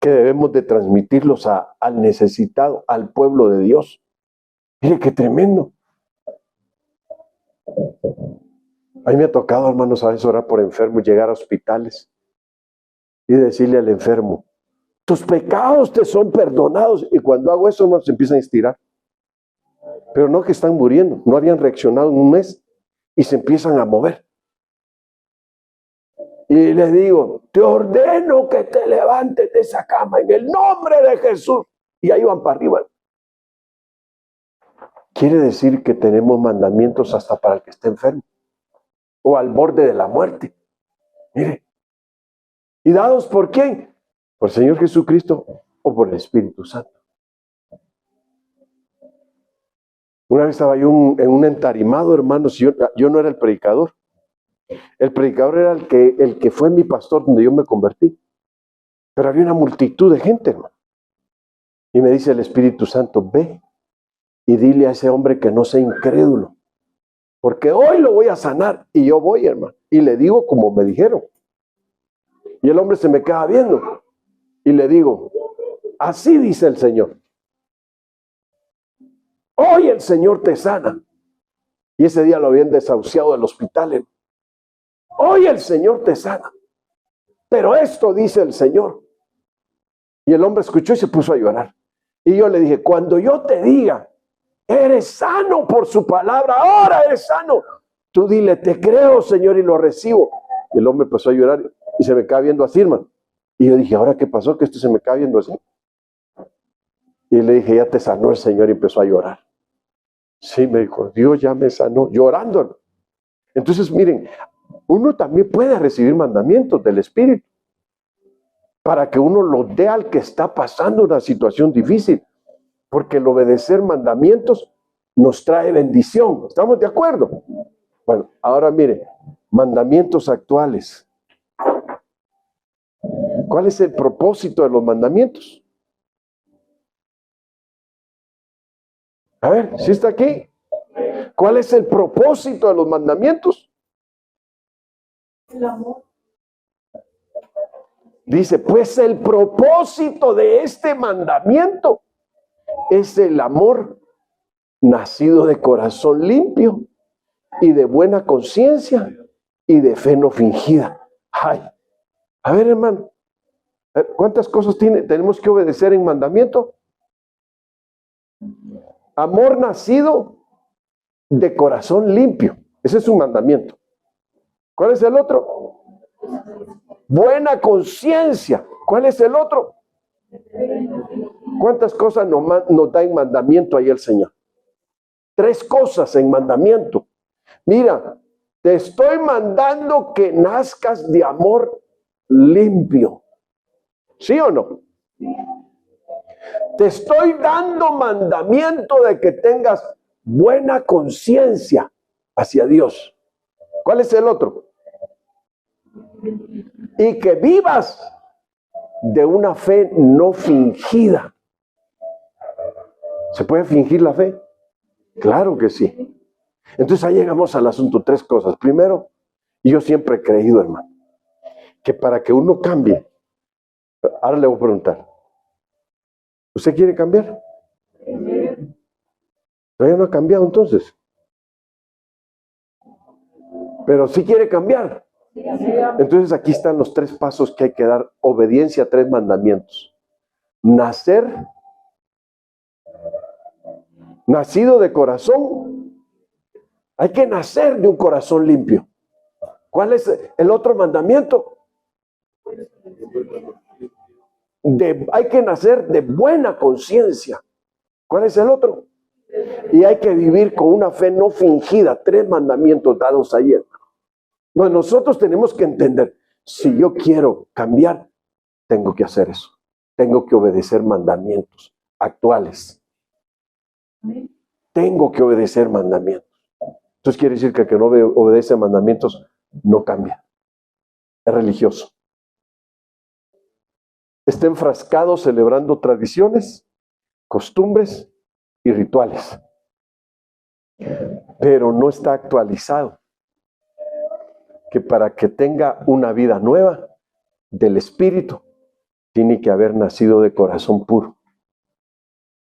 que debemos de transmitirlos al necesitado, al pueblo de Dios. Mire qué tremendo. A mí me ha tocado, hermanos, a veces orar por enfermos, llegar a hospitales y decirle al enfermo: tus pecados te son perdonados. Y cuando hago eso, hermanos, se empiezan a estirar. Pero no que están muriendo, no habían reaccionado en un mes y se empiezan a mover. Y les digo: te ordeno que te levantes de esa cama en el nombre de Jesús. Y ahí van para arriba. Quiere decir que tenemos mandamientos hasta para el que está enfermo o al borde de la muerte. Mire. ¿Y dados por quién? ¿Por el Señor Jesucristo o por el Espíritu Santo? Una vez estaba yo en un entarimado, hermanos, y yo no era el predicador. El predicador era el que fue mi pastor donde yo me convertí. Pero había una multitud de gente, hermano. Y me dice el Espíritu Santo: ve y dile a ese hombre que no sea incrédulo, porque hoy lo voy a sanar. Y yo voy, hermano, y le digo como me dijeron. Y el hombre se me queda viendo. Y le digo: así dice el Señor. Hoy el Señor te sana. Y ese día lo habían desahuciado del hospital, hermano. Hoy el Señor te sana. Pero esto dice el Señor. Y el hombre escuchó y se puso a llorar. Y yo le dije: cuando yo te diga, eres sano por su palabra, ahora eres sano, tú dile: te creo, Señor, y lo recibo. Y el hombre empezó a llorar y se me queda viendo así, hermano. Y yo dije: ¿ahora qué pasó? Que esto se me queda viendo así. Y le dije: ya te sanó el Señor. Y empezó a llorar. Sí, me dijo: Dios ya me sanó, llorando. Entonces, miren, uno también puede recibir mandamientos del Espíritu para que uno los dé al que está pasando una situación difícil, porque el obedecer mandamientos nos trae bendición. ¿Estamos de acuerdo? Bueno, ahora mire, mandamientos actuales. ¿Cuál es el propósito de los mandamientos? A ver, ¿sí está aquí? ¿Cuál es el propósito de los mandamientos?
El amor.
Dice: pues el propósito de este mandamiento es el amor nacido de corazón limpio y de buena conciencia y de fe no fingida. Ay, a ver, hermano, ¿cuántas cosas tenemos que obedecer en mandamiento? Amor nacido de corazón limpio. Ese es un mandamiento. ¿Cuál es el otro? Buena conciencia. ¿Cuál es el otro? ¿Cuántas cosas nos da en mandamiento ahí el Señor? 3 cosas en mandamiento. Mira, te estoy mandando que nazcas de amor limpio. ¿Sí o no? Te estoy dando mandamiento de que tengas buena conciencia hacia Dios. ¿Cuál es el otro? Y que vivas de una fe no fingida. ¿Se puede fingir la fe? Claro que sí. Entonces ahí llegamos al asunto, 3 cosas. Primero, y yo siempre he creído, hermano, que para que uno cambie, ahora le voy a preguntar, ¿usted quiere cambiar? Todavía no ha cambiado entonces. Pero sí quiere cambiar. Entonces aquí están los 3 pasos que hay que dar. Obediencia a 3 mandamientos. Nacer, nacido de corazón. Hay que nacer de un corazón limpio. ¿Cuál es el otro mandamiento? Hay que nacer de buena conciencia. ¿Cuál es el otro? Y hay que vivir con una fe no fingida. 3 mandamientos dados ayer. Bueno, nosotros tenemos que entender, si yo quiero cambiar, tengo que hacer eso. Tengo que obedecer mandamientos actuales. Tengo que obedecer mandamientos. Entonces quiere decir que el que no obedece mandamientos no cambia. Es religioso. Está enfrascado celebrando tradiciones, costumbres y rituales. Pero no está actualizado. Que para que tenga una vida nueva del Espíritu, tiene que haber nacido de corazón puro.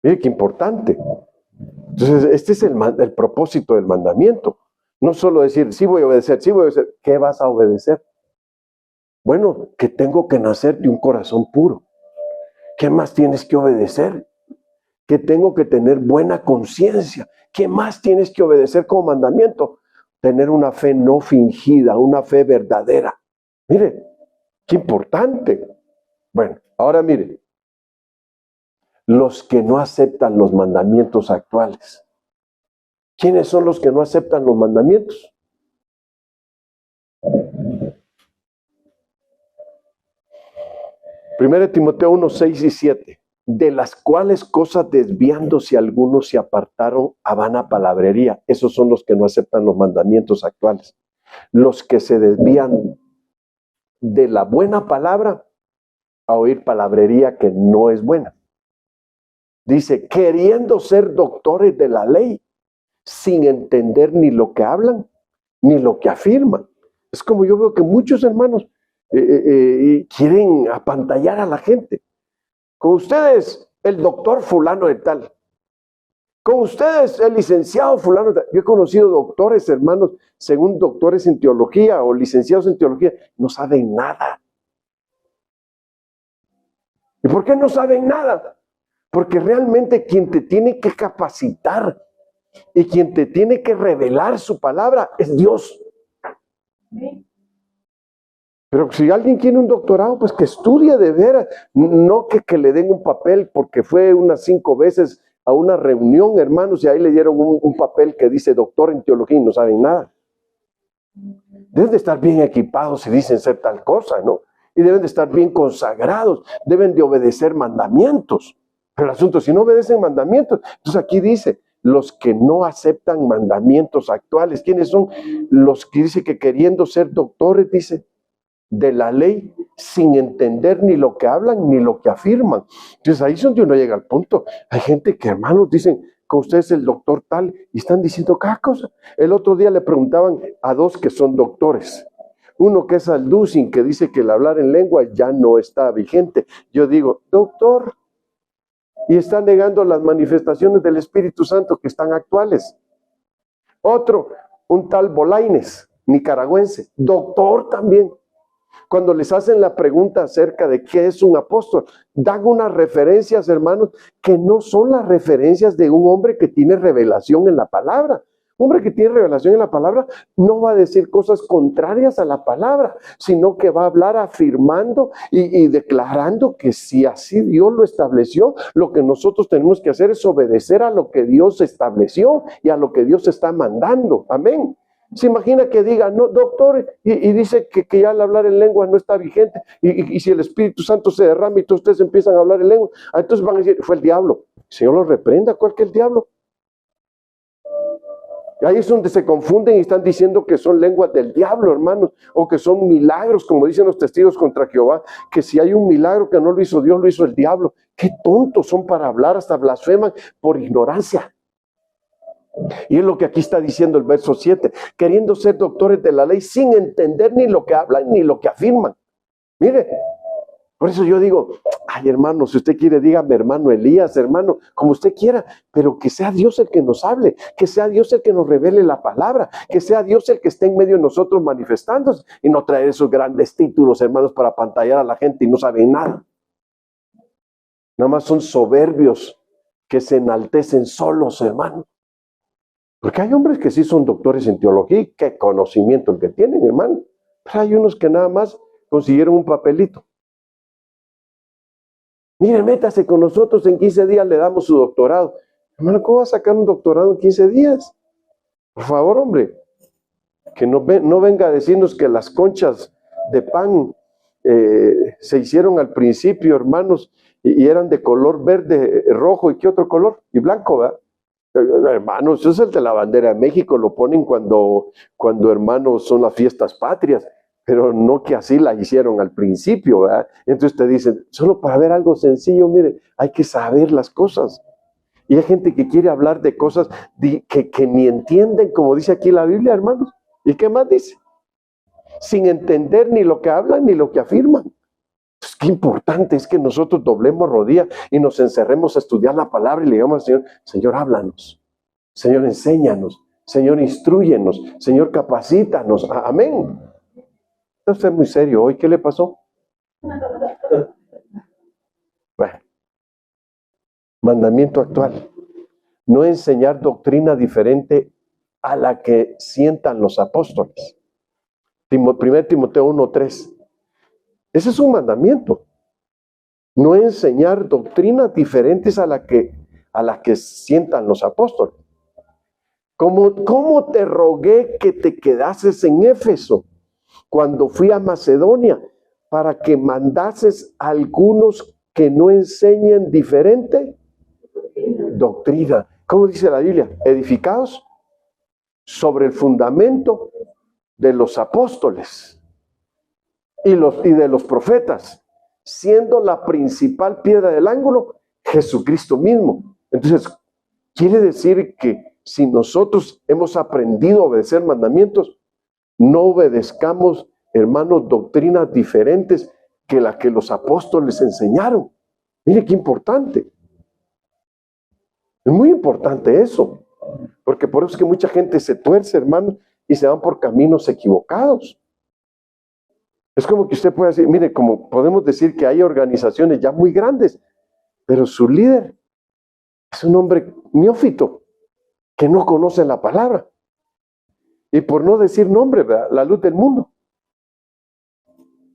Mire qué importante. Entonces, este es el propósito del mandamiento. No solo decir, sí voy a obedecer, sí voy a obedecer. ¿Qué vas a obedecer? Bueno, que tengo que nacer de un corazón puro. ¿Qué más tienes que obedecer? Que tengo que tener buena conciencia. ¿Qué más tienes que obedecer como mandamiento? Tener una fe no fingida, una fe verdadera. Mire, qué importante. Bueno, ahora mire, los que no aceptan los mandamientos actuales. ¿Quiénes son los que no aceptan los mandamientos? Primero Timoteo 1, 6 y 7. De las cuales cosas desviándose algunos se apartaron a vana palabrería. Esos son los que no aceptan los mandamientos actuales. Los que se desvían de la buena palabra a oír palabrería que no es buena. Dice, queriendo ser doctores de la ley, sin entender ni lo que hablan, ni lo que afirman. Es como yo veo que muchos hermanos quieren apantallar a la gente. Con ustedes, el doctor fulano de tal. Con ustedes, el licenciado fulano de tal. Yo he conocido doctores, hermanos, según doctores en teología o licenciados en teología, no saben nada. ¿Y por qué no saben nada? Porque realmente quien te tiene que capacitar y quien te tiene que revelar su palabra es Dios. Pero si alguien quiere un doctorado, pues que estudie de veras, no que le den un papel porque fue unas 5 veces a una reunión, hermanos, y ahí le dieron un papel que dice doctor en teología y no saben nada. Deben de estar bien equipados si dicen ser tal cosa, ¿no? Y deben de estar bien consagrados, deben de obedecer mandamientos. Pero el asunto, si no obedecen mandamientos, entonces aquí dice, los que no aceptan mandamientos actuales, ¿quiénes son? Los que dice que queriendo ser doctores, dice, de la ley, sin entender ni lo que hablan ni lo que afirman. Entonces ahí es donde uno llega al punto. Hay gente que, hermanos, dicen que usted es el doctor tal y están diciendo cada cosa. El otro día le preguntaban a 2 que son doctores. Uno que es Alducin, que dice que el hablar en lengua ya no está vigente. Yo digo, doctor, y está negando las manifestaciones del Espíritu Santo que están actuales. Otro, un tal Bolaines, nicaragüense, doctor también. Cuando les hacen la pregunta acerca de qué es un apóstol, dan unas referencias, hermanos, que no son las referencias de un hombre que tiene revelación en la palabra. Un hombre que tiene revelación en la palabra no va a decir cosas contrarias a la palabra, sino que va a hablar afirmando y declarando que si así Dios lo estableció, lo que nosotros tenemos que hacer es obedecer a lo que Dios estableció y a lo que Dios está mandando. Amén. Se imagina que diga, no, doctor, y dice que ya al hablar en lengua no está vigente, y si el Espíritu Santo se derrama y todos ustedes empiezan a hablar en lengua, entonces van a decir, fue el diablo. El Señor lo reprenda, ¿cuál que el diablo? Y ahí es donde se confunden y están diciendo que son lenguas del diablo, hermanos, o que son milagros, como dicen los testigos contra Jehová, que si hay un milagro que no lo hizo Dios, lo hizo el diablo. Qué tontos son para hablar, hasta blasfeman por ignorancia. Y es lo que aquí está diciendo el verso 7, queriendo ser doctores de la ley sin entender ni lo que hablan ni lo que afirman. Mire, por eso yo digo, ay hermano, si usted quiere dígame hermano Elías, hermano, como usted quiera, pero que sea Dios el que nos hable, que sea Dios el que nos revele la palabra, que sea Dios el que esté en medio de nosotros manifestándose y no traer esos grandes títulos, hermanos, para apantallar a la gente y no saben nada. Nada más son soberbios que se enaltecen solos, hermano. Porque hay hombres que sí son doctores en teología y qué conocimiento el que tienen, hermano. Pero hay unos que nada más consiguieron un papelito. Mire, métase con nosotros, en 15 días le damos su doctorado. Hermano, ¿cómo va a sacar un doctorado en 15 días? Por favor, hombre, que no venga a decirnos que las conchas de pan se hicieron al principio, hermanos, y eran de color verde, rojo, ¿y qué otro color? Y blanco, ¿verdad? Hermanos, eso es el de la bandera de México, lo ponen cuando hermanos son las fiestas patrias, pero no que así la hicieron al principio, ¿verdad? Entonces te dicen, solo para ver algo sencillo, mire, hay que saber las cosas. Y hay gente que quiere hablar de cosas que ni entienden, como dice aquí la Biblia, hermanos. ¿Y qué más dice? Sin entender ni lo que hablan ni lo que afirman. Pues qué importante es que nosotros doblemos rodillas y nos encerremos a estudiar la palabra y le digamos al Señor, Señor, háblanos, Señor, enséñanos, Señor, instrúyenos, Señor, capacítanos. Amén. Usted es muy serio hoy, ¿qué le pasó? Bueno, mandamiento actual, no enseñar doctrina diferente a la que sientan los apóstoles. 1 Timoteo 1:3. Ese es un mandamiento. No enseñar doctrinas diferentes a la que sientan los apóstoles. ¿Cómo te rogué que te quedases en Éfeso cuando fui a Macedonia para que mandases a algunos que no enseñen diferente doctrina? ¿Cómo dice la Biblia? Edificados sobre el fundamento de los apóstoles y de los profetas, siendo la principal piedra del ángulo Jesucristo mismo. Entonces, quiere decir que si nosotros hemos aprendido a obedecer mandamientos, no obedezcamos, hermanos, doctrinas diferentes que las que los apóstoles enseñaron. Mire qué importante. Es muy importante eso, porque por eso es que mucha gente se tuerce, hermano, y se van por caminos equivocados. Es como que usted puede decir, mire, como podemos decir que hay organizaciones ya muy grandes, pero su líder es un hombre neófito que no conoce la palabra. Y por no decir nombre, ¿verdad? La luz del mundo,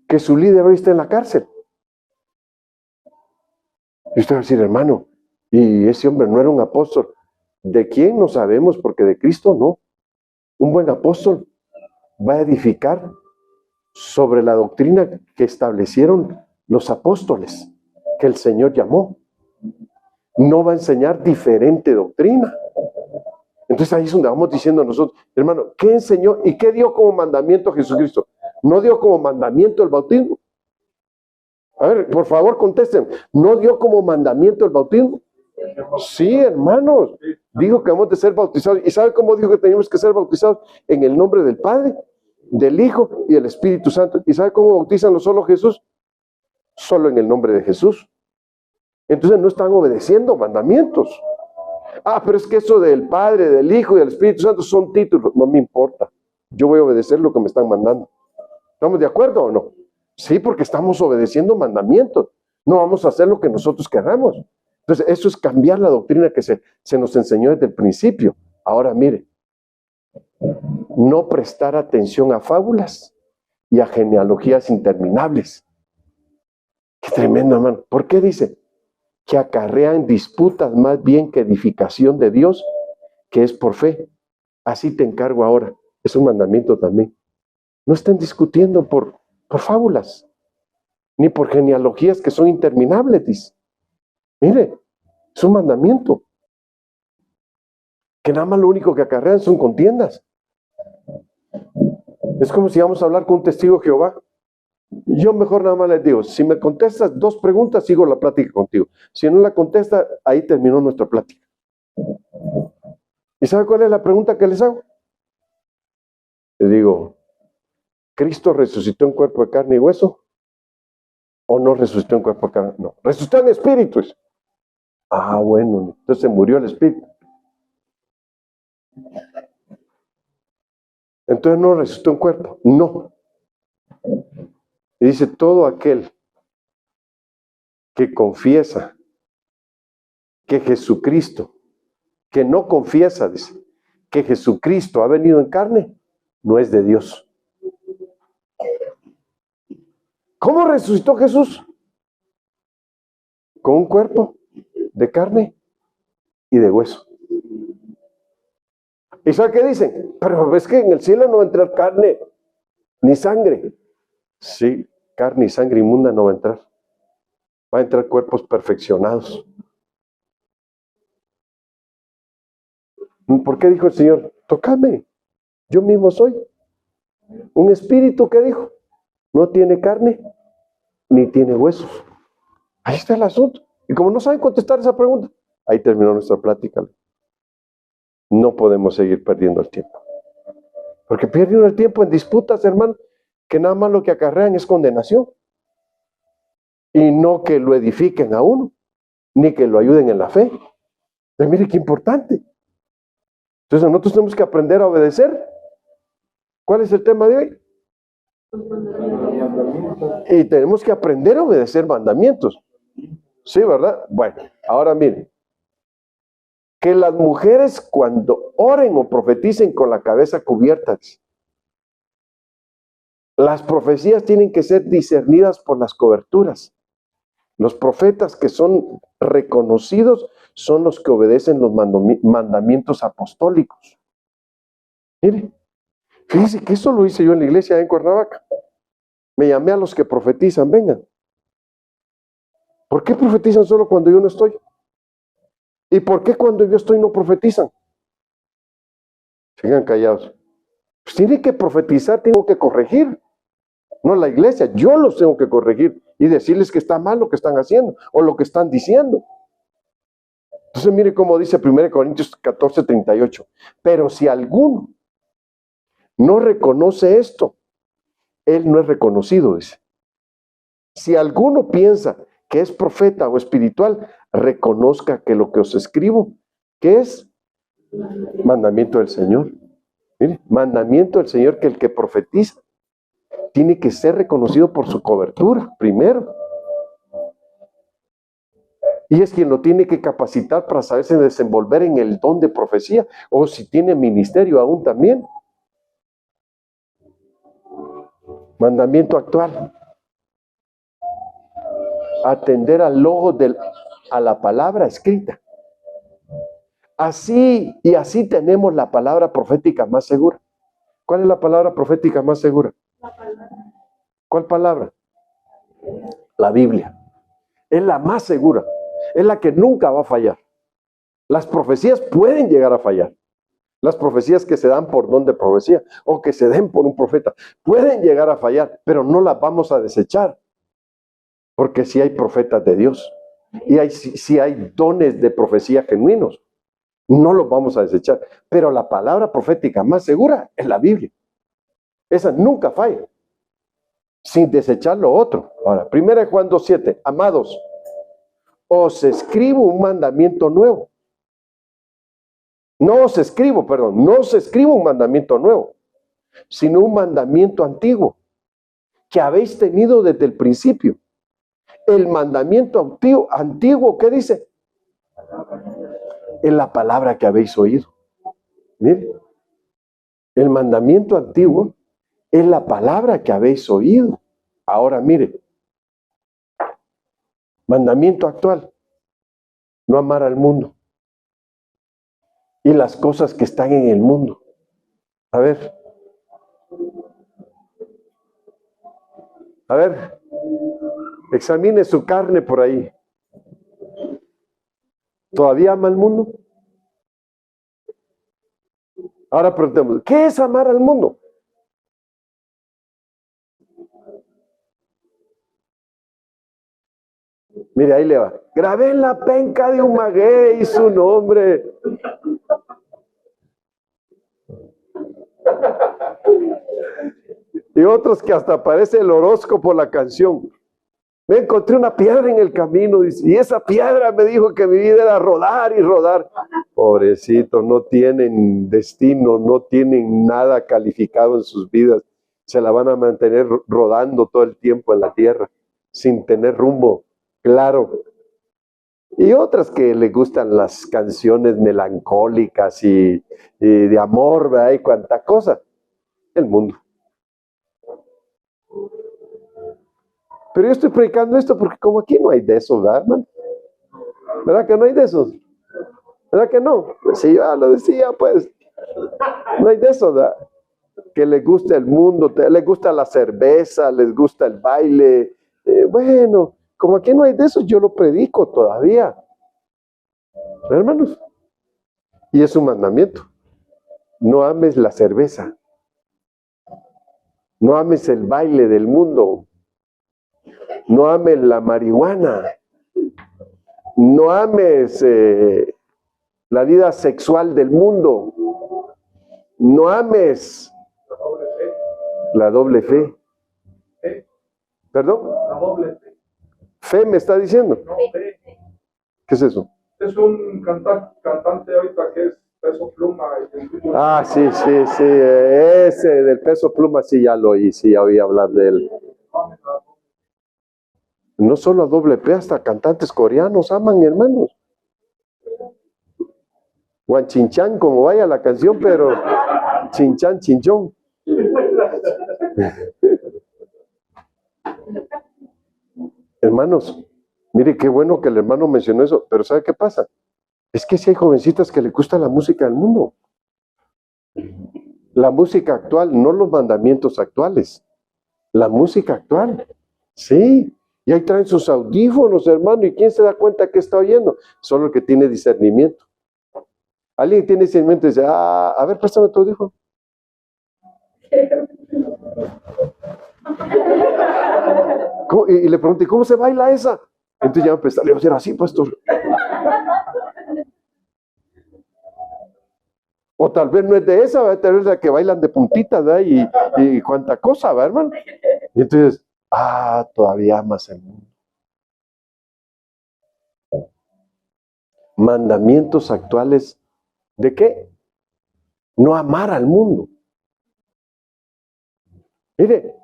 que su líder hoy está en la cárcel. Y usted va a decir, hermano, y ese hombre no era un apóstol. ¿De quién? No sabemos, porque de Cristo no. Un buen apóstol va a edificar sobre la doctrina que establecieron los apóstoles, que el Señor llamó. No va a enseñar diferente doctrina. Entonces ahí es donde vamos diciendo nosotros, hermano, ¿qué enseñó y qué dio como mandamiento Jesucristo? ¿No dio como mandamiento el bautismo? A ver, por favor contesten, ¿no dio como mandamiento el bautismo? Sí, hermanos, dijo que hemos de ser bautizados. ¿Y sabe cómo dijo que teníamos que ser bautizados? En el nombre del Padre, del Hijo y del Espíritu Santo. ¿Y sabe cómo bautizan solo Jesús? Solo en el nombre de Jesús. Entonces no están obedeciendo mandamientos. Ah, pero es que eso del Padre, del Hijo y del Espíritu Santo son títulos. No me importa. Yo voy a obedecer lo que me están mandando. ¿Estamos de acuerdo o no? Sí, porque estamos obedeciendo mandamientos. No vamos a hacer lo que nosotros queramos. Entonces, eso es cambiar la doctrina que se nos enseñó desde el principio. Ahora, mire, no prestar atención a fábulas y a genealogías interminables. Qué tremendo, hermano. ¿Por qué dice? Que acarrean disputas más bien que edificación de Dios, que es por fe. Así te encargo ahora. Es un mandamiento también. No estén discutiendo por fábulas, ni por genealogías que son interminables, dice. Mire, es un mandamiento. Que nada más lo único que acarrean son contiendas. Es como si vamos a hablar con un testigo de Jehová. Yo mejor nada más les digo, si me contestas 2 preguntas, sigo la plática contigo. Si no la contesta, ahí terminó nuestra plática. ¿Y sabe cuál es la pregunta que les hago? Les digo, ¿Cristo resucitó en cuerpo de carne y hueso? ¿O no resucitó en cuerpo de carne? No, resucitó en espíritu. Ah, bueno, entonces murió el espíritu. Entonces no resucitó en cuerpo. No. Y dice, todo aquel que confiesa que Jesucristo, que no confiesa, dice, que Jesucristo ha venido en carne, no es de Dios. ¿Cómo resucitó Jesús? Con un cuerpo de carne y de hueso. ¿Y sabe qué dicen? Pero es que en el cielo no va a entrar carne ni sangre. Sí, carne y sangre inmunda no va a entrar. Va a entrar cuerpos perfeccionados. ¿Por qué dijo el Señor? Tócame, yo mismo soy. Un espíritu que dijo, no tiene carne ni tiene huesos. Ahí está el asunto. Y como no saben contestar esa pregunta, ahí terminó nuestra plática. No podemos seguir perdiendo el tiempo. Porque pierden el tiempo en disputas, hermano, que nada más lo que acarrean es condenación. Y no que lo edifiquen a uno, ni que lo ayuden en la fe. Entonces, mire qué importante. Entonces nosotros tenemos que aprender a obedecer. ¿Cuál es el tema de hoy? Y tenemos que aprender a obedecer mandamientos. Sí, ¿verdad? Bueno, ahora miren. Que las mujeres cuando oren o profeticen con la cabeza cubierta, las profecías tienen que ser discernidas por las coberturas. Los profetas que son reconocidos son los que obedecen los mandamientos apostólicos. Mire, fíjese que eso lo hice yo en la iglesia en Cuernavaca. Me llamé a los que profetizan, vengan. ¿Por qué profetizan solo cuando yo no estoy? ¿Y por qué cuando yo estoy no profetizan? Sigan callados. Pues tienen que profetizar, tengo que corregir. No la iglesia, yo los tengo que corregir y decirles que está mal lo que están haciendo o lo que están diciendo. Entonces mire cómo dice 1 Corintios 14:38. Pero si alguno no reconoce esto, él no es reconocido, dice. Si alguno piensa que es profeta o espiritual, reconozca que lo que os escribo, ¿qué es? Mandamiento del Señor. Mire, mandamiento del Señor, que el que profetiza tiene que ser reconocido por su cobertura, primero. Y es quien lo tiene que capacitar para saberse desenvolver en el don de profecía, o si tiene ministerio aún también. Mandamiento actual. Atender al logo a la palabra escrita. Así tenemos la palabra profética más segura. ¿Cuál es la palabra profética más segura? ¿Cuál palabra? La Biblia. Es la más segura. Es la que nunca va a fallar. Las profecías pueden llegar a fallar. Las profecías que se dan por don de profecía o que se den por un profeta pueden llegar a fallar, pero no las vamos a desechar. Porque sí hay profetas de Dios y sí hay dones de profecía genuinos. No los vamos a desechar. Pero la palabra profética más segura es la Biblia. Esa nunca falla. Sin desechar lo otro. Ahora, 1 Juan 2:7. Amados, os escribo un mandamiento nuevo. No os escribo un mandamiento nuevo, sino un mandamiento antiguo que habéis tenido desde el principio. El mandamiento antiguo, ¿qué dice? Es la palabra que habéis oído. Mire, El mandamiento antiguo es la palabra que habéis oído. Ahora mire, mandamiento actual, no amar al mundo y las cosas que están en el mundo. A ver, examine su carne por ahí. ¿Todavía ama al mundo? Ahora preguntemos, ¿qué es amar al mundo? Mire, ahí le va. Grabé en la penca de un maguey su nombre. Y otros que hasta aparece el horóscopo, la canción. Me encontré una piedra en el camino, dice, y esa piedra me dijo que mi vida era rodar y rodar. Pobrecito, no tienen destino, no tienen nada calificado en sus vidas. Se la van a mantener rodando todo el tiempo en la tierra, sin tener rumbo claro. Y otras que les gustan las canciones melancólicas y de amor, ¿verdad? Y cuánta cosa. El mundo. Pero yo estoy predicando esto porque como aquí no hay de eso, ¿verdad, hermano? ¿Verdad que no hay de esos? ¿Verdad que no? Si yo lo decía, pues, no hay de eso, ¿verdad? Que les gusta el mundo, les gusta la cerveza, les gusta el baile. Bueno, como aquí no hay de eso, yo lo predico todavía. Hermanos, y es un mandamiento. No ames la cerveza. No ames el baile del mundo. No ames la marihuana. No ames la vida sexual del mundo. No ames la doble fe. ¿Perdón?
La doble fe.
¿Fe me está diciendo?
No, fe.
¿Qué es eso?
Es un cantante ahorita que es Peso Pluma.
Ah, sí. Ese del Peso Pluma sí ya lo oí, sí ya oí hablar de él. No solo a doble P, hasta cantantes coreanos aman, hermanos. Guanchinchan, como vaya la canción, pero chinchan, chinchón. Hermanos, mire qué bueno que el hermano mencionó eso, pero ¿sabe qué pasa? Es que si hay jovencitas que les gusta la música del mundo. La música actual, no los mandamientos actuales. La música actual. Sí. Y ahí traen sus audífonos, hermano, ¿y quién se da cuenta que está oyendo? Solo el que tiene discernimiento. Alguien tiene discernimiento y dice, a ver, préstame tu audífono. Y le pregunté, ¿cómo se baila esa? Entonces ya empezó, le digo, así, pastor. O tal vez no es de esa, tal vez es la que bailan de puntitas, ¿verdad? Y cuánta cosa, ¿verdad, hermano? Y entonces, todavía amas el mundo. Mandamientos actuales, ¿de qué? No amar al mundo. Mire,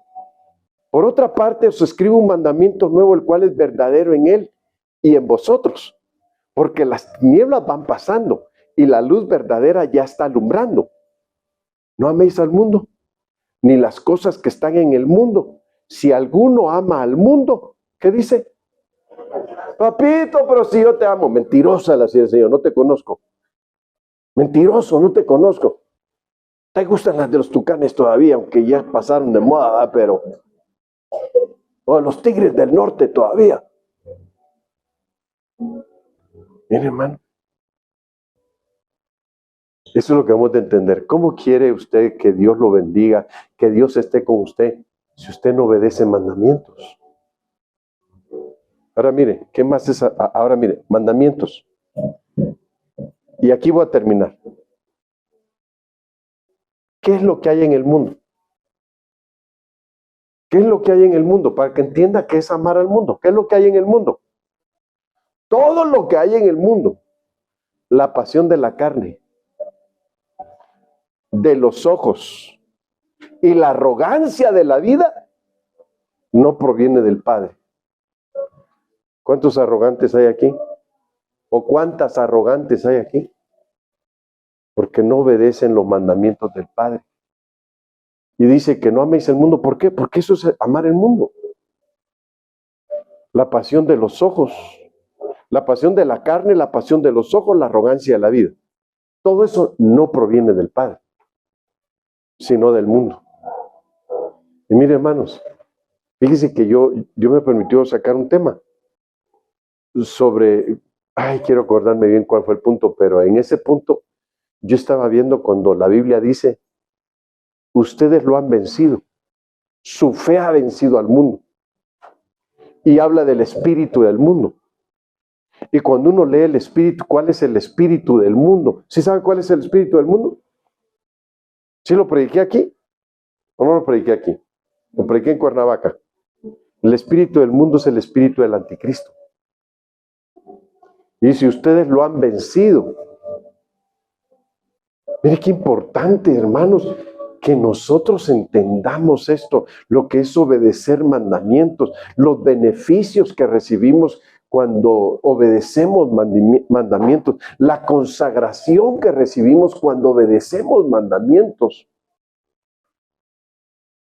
por otra parte os escribo un mandamiento nuevo, el cual es verdadero en él y en vosotros, porque las tinieblas van pasando y la luz verdadera ya está alumbrando. No améis al mundo, ni las cosas que están en el mundo. Si alguno ama al mundo, ¿qué dice? Papito, pero si yo te amo. Mentirosa la decía el Señor, no te conozco. Mentiroso, no te conozco. Te gustan las de los tucanes todavía, aunque ya pasaron de moda, ¿verdad? Pero... o los tigres del norte todavía. Bien, hermano. Eso es lo que vamos a entender. ¿Cómo quiere usted que Dios lo bendiga, que Dios esté con usted, si usted no obedece mandamientos? Ahora mire, ¿qué más es? Ahora mire, mandamientos. Y aquí voy a terminar. ¿Qué es lo que hay en el mundo? ¿Qué es lo que hay en el mundo? Para que entienda qué es amar al mundo. ¿Qué es lo que hay en el mundo? Todo lo que hay en el mundo. La pasión de la carne, de los ojos y la arrogancia de la vida no proviene del Padre. ¿Cuántos arrogantes hay aquí? ¿O cuántas arrogantes hay aquí? Porque no obedecen los mandamientos del Padre. Y dice que no améis el mundo. ¿Por qué? Porque eso es amar el mundo. La pasión de los ojos, la pasión de la carne, la pasión de los ojos, la arrogancia de la vida. Todo eso no proviene del Padre, sino del mundo. Y mire, hermanos, fíjense que Dios me permitió sacar un tema sobre, quiero acordarme bien cuál fue el punto, pero en ese punto yo estaba viendo cuando la Biblia dice, ustedes lo han vencido, su fe ha vencido al mundo. Y habla del espíritu del mundo. Y cuando uno lee el espíritu, ¿cuál es el espíritu del mundo? ¿Sí sabe cuál es el espíritu del mundo? ¿Sí lo prediqué aquí? ¿O no lo prediqué aquí? Lo prediqué en Cuernavaca. El espíritu del mundo es el espíritu del anticristo. Y si ustedes lo han vencido. Mire qué importante, hermanos, que nosotros entendamos esto, lo que es obedecer mandamientos, los beneficios que recibimos cuando obedecemos mandamientos, la consagración que recibimos cuando obedecemos mandamientos.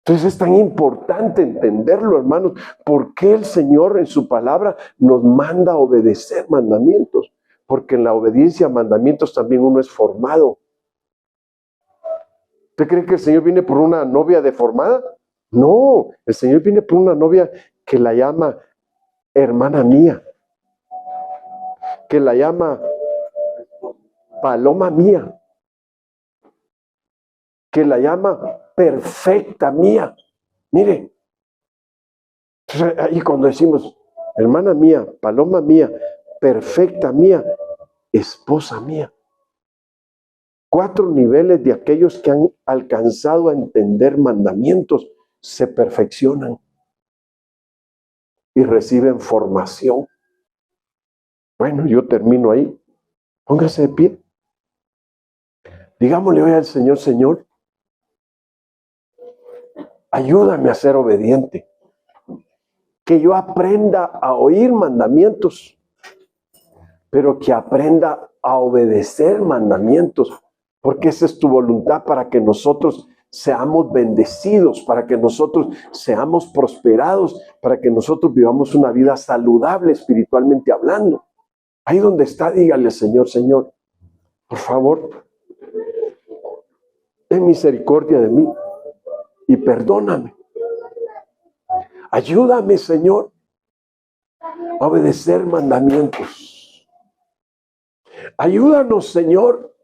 Entonces es tan importante entenderlo, hermanos, por qué el Señor en su palabra nos manda a obedecer mandamientos, porque en la obediencia a mandamientos también uno es formado. ¿Usted cree que el Señor viene por una novia deformada? No, el Señor viene por una novia que la llama hermana mía, que la llama paloma mía, que la llama perfecta mía. Mire, ahí cuando decimos hermana mía, paloma mía, perfecta mía, esposa mía. 4 niveles de aquellos que han alcanzado a entender mandamientos se perfeccionan y reciben formación. Bueno, yo termino ahí. Póngase de pie. Digámosle hoy al Señor, Señor, ayúdame a ser obediente. Que yo aprenda a oír mandamientos, pero que aprenda a obedecer mandamientos. Porque esa es tu voluntad para que nosotros seamos bendecidos, para que nosotros seamos prosperados, para que nosotros vivamos una vida saludable espiritualmente hablando. Ahí donde está, dígale, Señor, Señor, por favor, ten misericordia de mí y perdóname. Ayúdame, Señor, a obedecer mandamientos. Ayúdanos, Señor,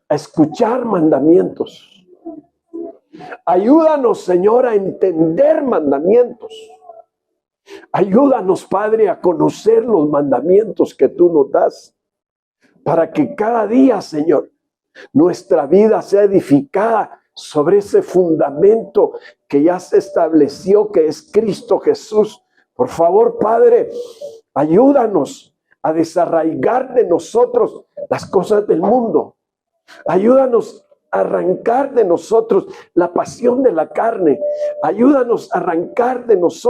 a escuchar mandamientos. Ayúdanos, Señor, a entender mandamientos. Ayúdanos, Padre, a conocer los mandamientos que tú nos das, para que cada día, Señor, nuestra vida sea edificada sobre ese fundamento que ya se estableció, que es Cristo Jesús. Por favor, Padre, ayúdanos a desarraigar de nosotros las cosas del mundo. Ayúdanos a arrancar de nosotros la pasión de la carne. Ayúdanos a arrancar de nosotros